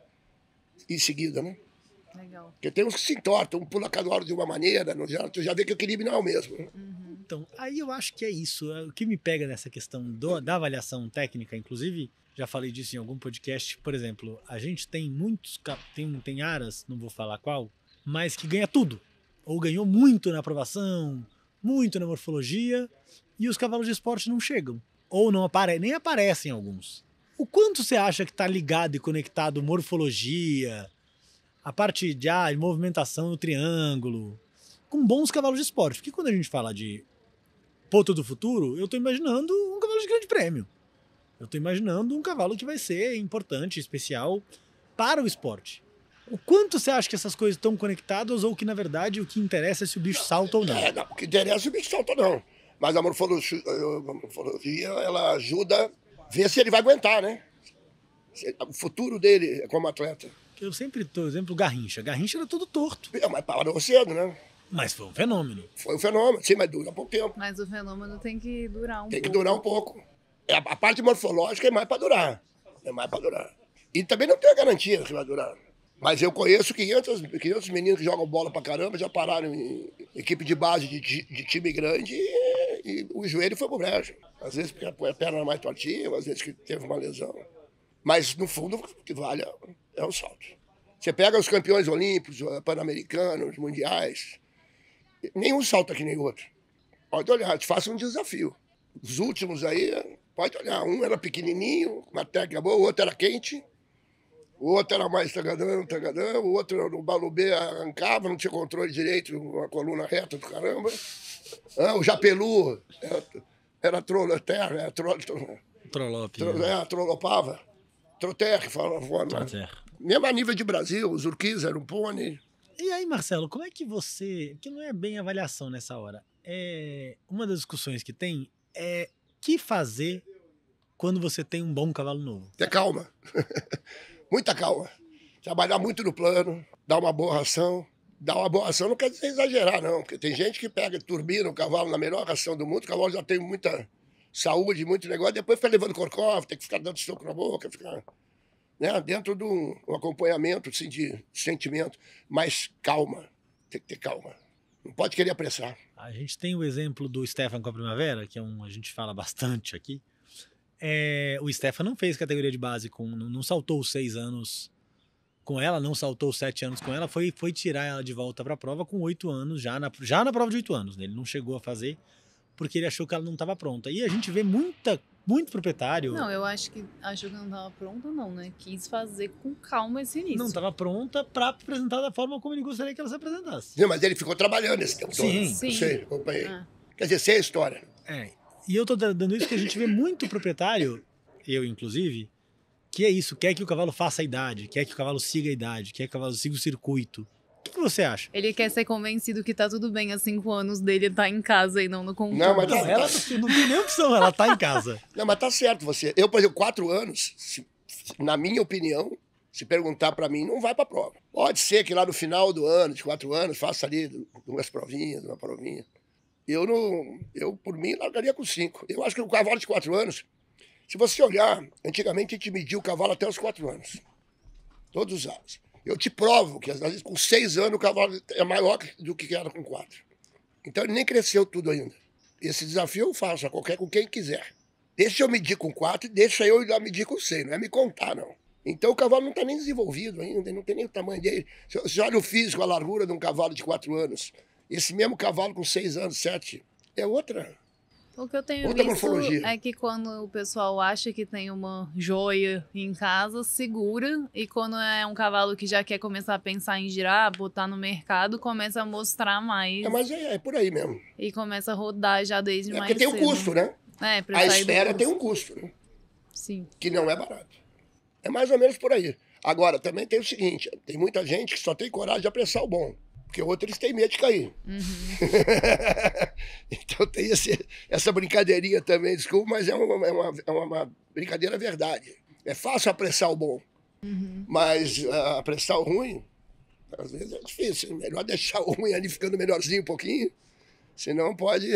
em seguida, né? Legal. Porque tem uns que se entortam, um pula cada hora de uma maneira, tu já vê que o equilíbrio não é o mesmo. Né? Então, aí eu acho que é isso. O que me pega nessa questão da avaliação técnica, inclusive... Já falei disso em algum podcast. Por exemplo, a gente tem tem aras, não vou falar qual, mas que ganha tudo. Ou ganhou muito na aprovação, muito na morfologia, e os cavalos de esporte não chegam. Ou nem aparecem alguns. O quanto você acha que está ligado e conectado morfologia, a parte de movimentação no triângulo, com bons cavalos de esporte? Porque quando a gente fala de Potro do Futuro, eu estou imaginando um cavalo de grande prêmio. Eu estou imaginando um cavalo que vai ser importante, especial para o esporte. O quanto você acha que essas coisas estão conectadas ou que, na verdade, o que interessa é se o bicho salta ou não? Não, o que interessa é se o bicho salta ou não. Mas a morfologia, ela ajuda a ver se ele vai aguentar, né? O futuro dele como atleta. Eu sempre dou exemplo do Garrincha. Garrincha era todo torto. Mas parou cedo, né? Mas foi um fenômeno. Foi um fenômeno, sim, mas dura pouco tempo. Mas o fenômeno tem que durar um pouco. Tem que durar um pouco. A parte morfológica é mais para durar. E também não tem a garantia que vai durar. Mas eu conheço 500 meninos que jogam bola pra caramba, já pararam em equipe de base de time grande e o joelho foi pro brejo. Às vezes porque a perna mais tortinha, às vezes que teve uma lesão. Mas no fundo o que vale é o salto. Você pega os campeões olímpicos, pan-americanos, mundiais, nenhum salta que nem o outro. Pode olhar, te faça um desafio. Os últimos aí... Pode olhar, um era pequenininho, uma técnica boa, o outro era quente. O outro era mais tagadão, tagadão. O outro no balubê arrancava, não tinha controle direito, uma coluna reta do caramba. O Japelu era trolloterra, Trollope. trollopava. Troterra, falava. Trotter. Mesmo a nível de Brasil, os Urquiz era um pônei. E aí, Marcelo, como é que você... Que não é bem avaliação nessa hora. Uma das discussões que tem é que fazer quando você tem um bom cavalo novo. Ter calma. Muita calma. Trabalhar muito no plano, dar uma boa ração. Dar uma boa ração não quer dizer exagerar, não. Porque tem gente que pega, turbina o cavalo na melhor ração do mundo, o cavalo já tem muita saúde, muito negócio, depois fica levando corcov, tem que ficar dando soco na boca, ficar... Né, dentro de um acompanhamento assim, de sentimento. Mas calma. Tem que ter calma. Não pode querer apressar. A gente tem o exemplo do Stefan com a Primavera, que a gente fala bastante aqui. O Stefan não fez categoria de base, não saltou os 6 anos com ela, não saltou os 7 anos com ela, foi tirar ela de volta para a prova com 8 anos, já na prova de 8 anos. Né? Ele não chegou a fazer porque ele achou que ela não estava pronta. E a gente vê muito proprietário... Não, eu acho que achou que não estava pronta, não, né? Quis fazer com calma esse início. Não estava pronta para apresentar da forma como ele gostaria que ela se apresentasse. Sim, mas ele ficou trabalhando esse tempo todo. Sim. Eu sei, acompanhei. Quer dizer, sei a história. E eu tô dando isso porque a gente vê muito proprietário, eu inclusive, que é isso, quer que o cavalo faça a idade, quer que o cavalo siga a idade, quer que o cavalo siga o circuito. O que você acha? Ele quer ser convencido que tá tudo bem, há 5 anos dele tá em casa e não no conjunto. Não, mas Ela não tem nem opção, ela tá em casa. Não, mas tá certo você. Eu, por exemplo, 4 anos, na minha opinião, se perguntar pra mim, não vai pra prova. Pode ser que lá no final do ano, de 4 anos, faça ali uma provinha. Eu, por mim, largaria com 5. Eu acho que o cavalo de 4 anos, se você olhar, antigamente a gente media o cavalo até os 4 anos. Todos os anos. Eu te provo que, às vezes, com 6 anos, o cavalo é maior do que era com 4. Então, ele nem cresceu tudo ainda. Esse desafio eu faço com quem quiser. Deixa eu medir com 4 e deixa eu ir lá medir com 6. Não é me contar, não. Então, o cavalo não está nem desenvolvido ainda, não tem nem o tamanho dele. Você olha o físico, a largura de um cavalo de 4 anos. Esse mesmo cavalo com 6 anos, 7, é outra. O que eu tenho Outra visto morfologia. é que quando o pessoal acha que tem uma joia em casa, segura. E quando é um cavalo que já quer começar a pensar em girar, botar no mercado, começa a mostrar mais. Mas é por aí mesmo. E começa a rodar já desde mais Porque tem um cedo. custo, né? Pra A sair do espera custo. tem um custo, né? Sim. Que não é barato. É mais ou menos por aí. Agora, também tem o seguinte, tem muita gente que só tem coragem de apressar o bom. Porque outros têm medo de cair. Então tem essa brincadeirinha também, desculpa, mas é uma brincadeira verdade. É fácil apressar o bom, mas apressar o ruim, às vezes é difícil. É melhor deixar o ruim ali ficando melhorzinho um pouquinho, senão pode...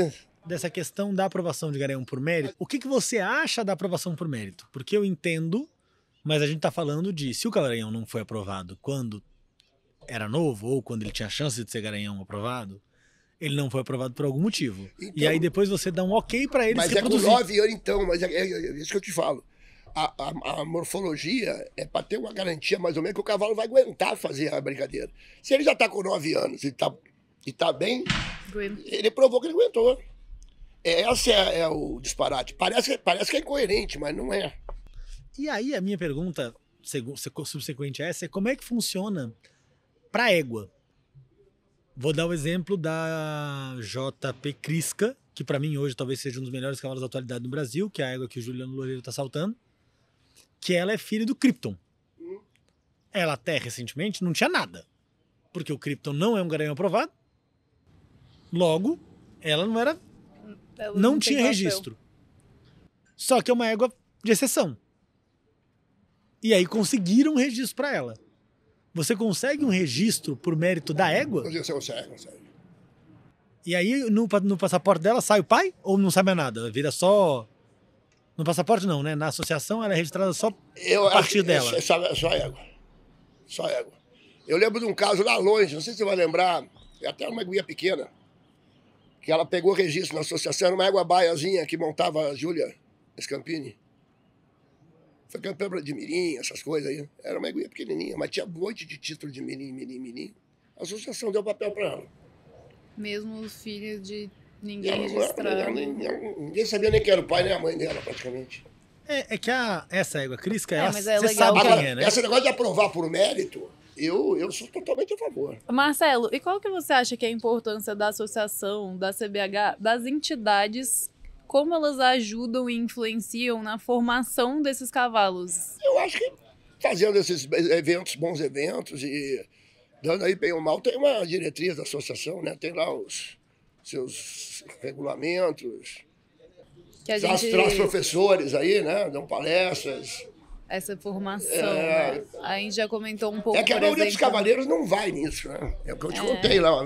Dessa questão da aprovação de Garanhão por mérito, o que você acha da aprovação por mérito? Porque eu entendo, mas a gente tá falando de se o Garanhão não foi aprovado quando era novo, ou quando ele tinha chance de ser Garanhão aprovado, ele não foi aprovado por algum motivo. Então, e aí depois você dá um ok para ele se reproduzir. Mas é com 9 anos então, mas é isso que eu te falo. A morfologia é para ter uma garantia mais ou menos que o cavalo vai aguentar fazer a brincadeira. Se ele já tá com 9 anos e tá bem, ele provou que ele aguentou. Esse é o disparate. Parece que é incoerente, mas não é. E aí a minha pergunta subsequente a essa é como é que funciona para égua. Vou dar o exemplo da JP Crisca, que para mim hoje talvez seja um dos melhores cavalos da atualidade no Brasil, que é a égua que o Juliano Loureiro tá saltando, que ela é filha do Krypton. Ela até recentemente não tinha nada, porque o Krypton não é um Garanhão aprovado, logo ela não tinha registro. Só que é uma égua de exceção. E aí conseguiram um registro para ela. Você consegue um registro por mérito da égua? Você consegue. E aí no passaporte dela sai o pai ou não sai mais nada? Vira só... No passaporte não, né? Na associação ela é registrada só a partir dela. Só égua. Eu lembro de um caso lá longe, não sei se você vai lembrar, é até uma eguinha pequena, que ela pegou registro na associação, era uma égua baiazinha que montava a Júlia Scampini. Foi campeã de mirim, essas coisas aí. Era uma eguinha pequenininha, mas tinha um monte de título de mirim. A associação deu papel para ela. Mesmo filho de ninguém registrado. Ninguém sabia nem quem era o pai nem a mãe dela, praticamente. É que essa égua Crisca, mas é você legal sabe que- quem Agora, é, né? esse negócio de aprovar por mérito, eu sou totalmente a favor. Marcelo, e qual que você acha que é a importância da associação, da CBH, das entidades, como elas ajudam e influenciam na formação desses cavalos? Eu acho que fazendo esses eventos, bons eventos, e dando aí bem ou mal, tem uma diretriz da associação, né? Tem lá os seus regulamentos, Que a traz gente... professores aí, né? Dão palestras. Essa formação, né? A gente já comentou um pouco, É que a por maioria dos exemplo... cavaleiros não vai nisso, né? É o que eu te contei lá.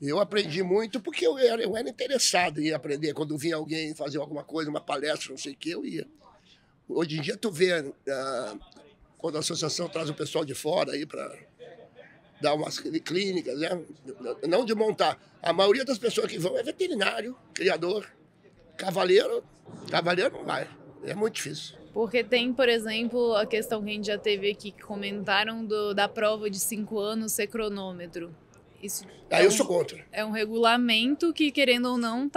Eu aprendi muito porque eu era interessado em aprender. Quando vinha alguém fazer alguma coisa, uma palestra, não sei o que, eu ia. Hoje em dia, tu vê, quando a associação traz o pessoal de fora aí para dar umas clínicas, né? Não de montar. A maioria das pessoas que vão é veterinário, criador. Cavaleiro não vai. É muito difícil. Porque tem, por exemplo, a questão que a gente já teve aqui, que comentaram da prova de 5 anos ser cronômetro. Isso Aí eu sou contra. é um regulamento que, querendo ou não,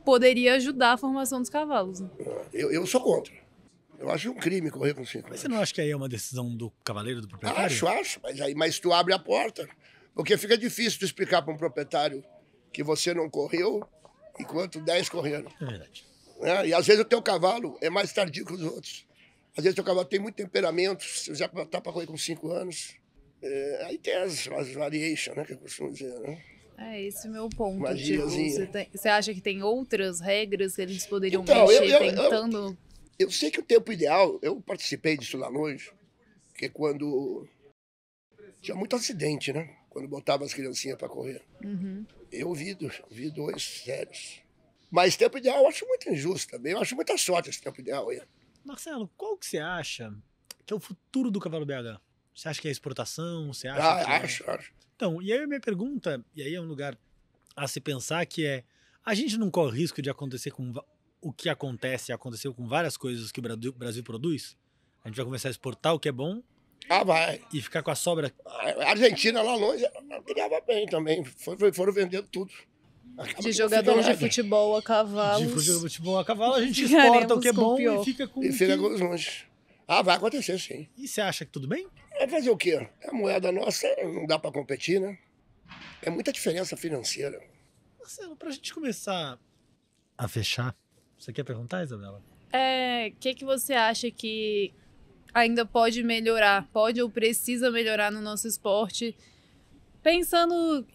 poderia ajudar a formação dos cavalos. Né? Eu sou contra. Eu acho um crime correr com 5 Mas anos. você não acha que aí é uma decisão do cavaleiro, do proprietário? Acho, mas tu abre a porta. Porque fica difícil tu explicar para um proprietário que você não correu enquanto 10 correram. É verdade. Né? E às vezes o teu cavalo é mais tardio que os outros. Às vezes o teu cavalo tem muito temperamento, você já está para correr com 5 anos. Aí tem as variations, né, que eu costumo dizer, né? É esse o meu ponto. Magiazinha. Tipo, você acha que tem outras regras que eles poderiam Então, mexer tentando... Eu sei que o tempo ideal, eu participei disso lá longe, que quando tinha muito acidente, né? Quando botava as criancinhas para correr. Uhum. Eu vi 2 sérios. Mas tempo ideal eu acho muito injusto também. Eu acho muita sorte esse tempo ideal aí. Marcelo, qual que você acha que é o futuro do cavalo BH? Você acha que é exportação? Você acha que Acho. Então, e aí a minha pergunta, e aí é um lugar a se pensar, que é, a gente não corre risco de acontecer com o que aconteceu com várias coisas que o Brasil produz? A gente vai começar a exportar o que é bom Vai. e ficar com a sobra. A Argentina lá longe criava bem também. Foram vendendo tudo. Acaba De que jogadores não de fica nada. futebol a cavalos. De futebol a cavalo, a gente Ficaremos exporta o que é com o bom pior. e fica com E o fica que... com os longe. Vai acontecer, sim. E você acha que tudo bem? Vai fazer o quê? A moeda nossa não dá para competir, né? É muita diferença financeira. Marcelo, pra gente começar a fechar, você quer perguntar, Isabela? O que você acha que ainda pode melhorar, pode ou precisa melhorar no nosso esporte, pensando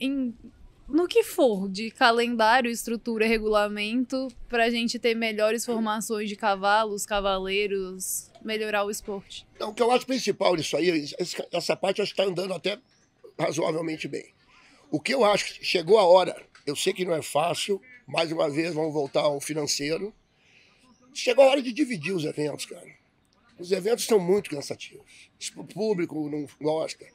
no que for, de calendário, estrutura, regulamento, para a gente ter melhores formações de cavalos, cavaleiros, melhorar o esporte? Então, o que eu acho principal disso aí, essa parte eu acho que está andando até razoavelmente bem. O que eu acho que chegou a hora, eu sei que não é fácil, mais uma vez vamos voltar ao financeiro, chegou a hora de dividir os eventos, cara. Os eventos são muito cansativos. O público não gosta.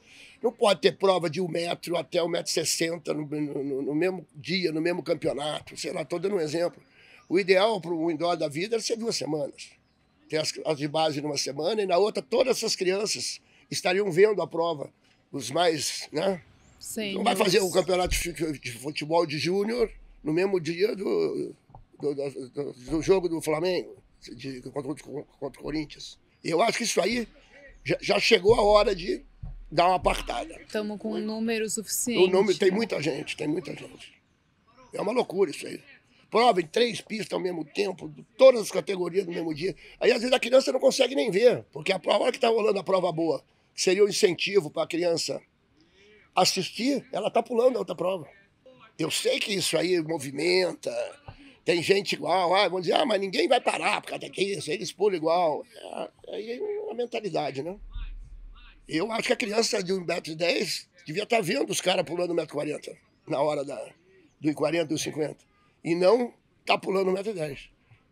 Não pode ter prova de 1 metro até 1,60 m no mesmo dia, no mesmo campeonato. Sei lá, estou dando um exemplo. O ideal para o indoor da vida é ser 2 semanas. Ter as de base numa semana e na outra todas essas crianças estariam vendo a prova. Os mais, né? Sim, Não vai fazer o campeonato de futebol de júnior no mesmo dia do jogo do Flamengo contra o Corinthians. Eu acho que isso aí já chegou a hora de dar uma apartada. Estamos com um número suficiente. Tem muita gente. É uma loucura isso aí. Prova em 3 pistas ao mesmo tempo, todas as categorias no mesmo dia. Aí às vezes a criança não consegue nem ver, porque a hora que está rolando a prova boa, que seria um incentivo para a criança assistir, ela está pulando a outra prova. Eu sei que isso aí movimenta, tem gente igual, vão dizer, mas ninguém vai parar por causa disso, eles pulam igual. Aí é uma mentalidade, né? Eu acho que a criança de 1,10 m devia estar vendo os caras pulando 1,40 m na hora do 1,40 m, do 1,50 m. E não tá pulando 1,10 m.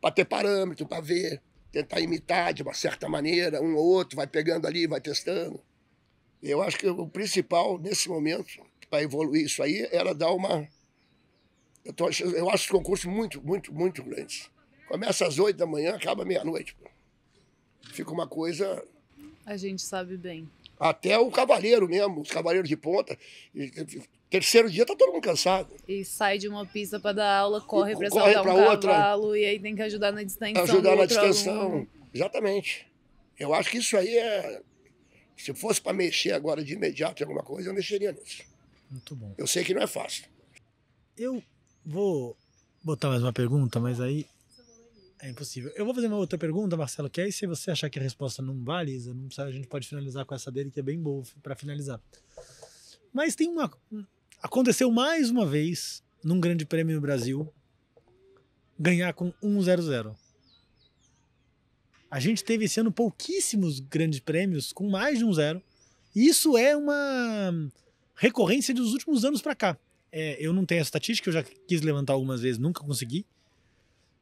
Para ter parâmetro, para ver, tentar imitar de uma certa maneira, um ou outro, vai pegando ali, vai testando. Eu acho que o principal, nesse momento, para evoluir isso aí, era dar uma... Eu acho os concursos muito, muito, muito grandes. Começa às 8 da manhã, acaba meia-noite. Fica uma coisa... A gente sabe bem. Até o cavaleiro mesmo, os cavaleiros de ponta. Terceiro dia tá todo mundo cansado. E sai de uma pista para dar aula, corre para Corre saltar pra um outra. cavalo e aí tem que ajudar na distensão Ajudar do na outro distensão. aluno. Exatamente. Eu acho que isso aí é... Se fosse para mexer agora de imediato em alguma coisa, eu mexeria nisso. Muito bom. Eu sei que não é fácil. Eu vou botar mais uma pergunta, mas aí é impossível. Eu vou fazer uma outra pergunta, Marcelo, que aí se você achar que a resposta não vale, Isa, não precisa, a gente pode finalizar com essa dele, que é bem boa para finalizar. Mas tem aconteceu mais uma vez, num grande prêmio no Brasil, ganhar com 1-0-0. A gente teve esse ano pouquíssimos grandes prêmios com mais de 1-0. E isso é uma recorrência dos últimos anos para cá. Eu não tenho essa estatística, eu já quis levantar algumas vezes, nunca consegui.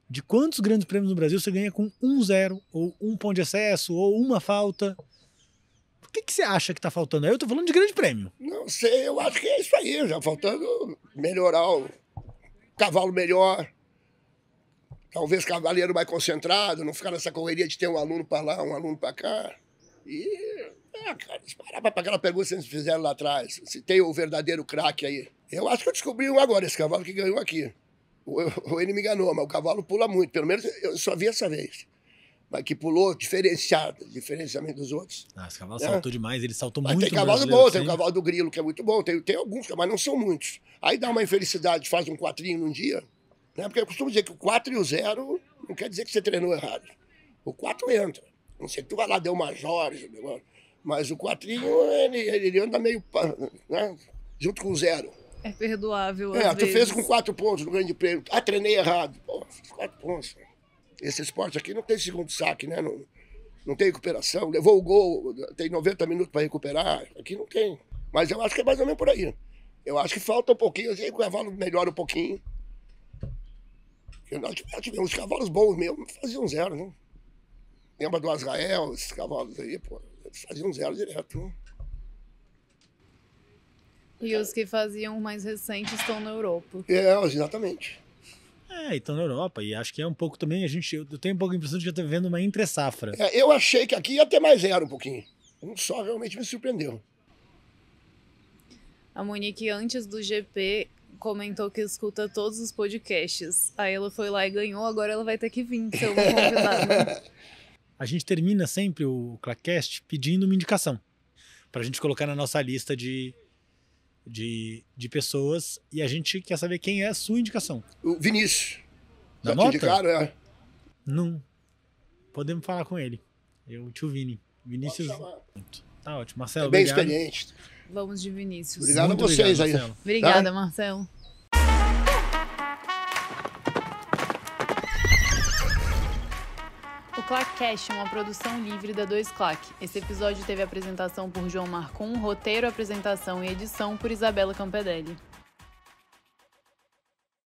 De quantos grandes prêmios no Brasil você ganha com 1-0, ou um ponto de excesso, ou uma falta? Por que você acha que tá faltando? Aí eu tô falando de grande prêmio. Não sei, eu acho que é isso aí. Já faltando melhorar o cavalo melhor. Talvez cavaleiro mais concentrado, não ficar nessa correria de ter um aluno para lá, um aluno para cá. E, cara, se parar para aquela pergunta que vocês fizeram lá atrás, se tem o verdadeiro craque aí. Eu acho que eu descobri um agora, esse cavalo que ganhou aqui. Ele me enganou, mas o cavalo pula muito. Pelo menos eu só vi essa vez. Mas que pulou diferenciamento dos outros. Esse cavalo saltou demais, ele saltou muito. Mas tem cavalo bom, tem o cavalo do grilo, que é muito bom. Tem alguns, mas não são muitos. Aí dá uma infelicidade, faz um quatrinho num dia. Né? Porque eu costumo dizer que o 4 e o 0 não quer dizer que você treinou errado. O 4 entra. Não sei que tu vai lá, deu uma Jorge, mas o 4 ele anda meio, né? Junto com o 0. É perdoável, tu fez com 4 pontos no grande prêmio. Treinei errado. Pô, fiz 4 pontos. Esse esporte aqui não tem segundo saque, né? Não tem recuperação. Levou o gol, tem 90 minutos para recuperar. Aqui não tem. Mas eu acho que é mais ou menos por aí. Eu acho que falta um pouquinho, assim, o cavalo melhora um pouquinho. Nós tivemos os cavalos bons mesmo, faziam 0, né? Lembra do Azrael, esses cavalos aí, pô, eles faziam 0 direto, né? E os que faziam mais recentes estão na Europa. Exatamente. Então na Europa, e acho que é um pouco também, eu tenho um pouco a impressão de que eu tô vivendo uma entre-safra. Eu achei que aqui ia ter mais 0 um pouquinho. Um só realmente me surpreendeu. A Monique, antes do GP, comentou que escuta todos os podcasts. Aí ela foi lá e ganhou, agora ela vai ter que vir ser uma convidada. A gente termina sempre o Clackcast pedindo uma indicação pra gente colocar na nossa lista de pessoas, e a gente quer saber quem é a sua indicação. O Vinícius. Da Já te Mota? indicaram, Não. Podemos falar com ele. O tio Vini. Vinícius. Tá ótimo. Marcelo, bem obrigado. experiente. Vamos de Vinícius. Obrigado Muito a vocês obrigado, aí. Marcelo. Obrigada, Marcelo. O Clackcast é uma produção livre da 2Clack. Esse episódio teve apresentação por João Marcon, roteiro, apresentação e edição por Isabela Campedelli.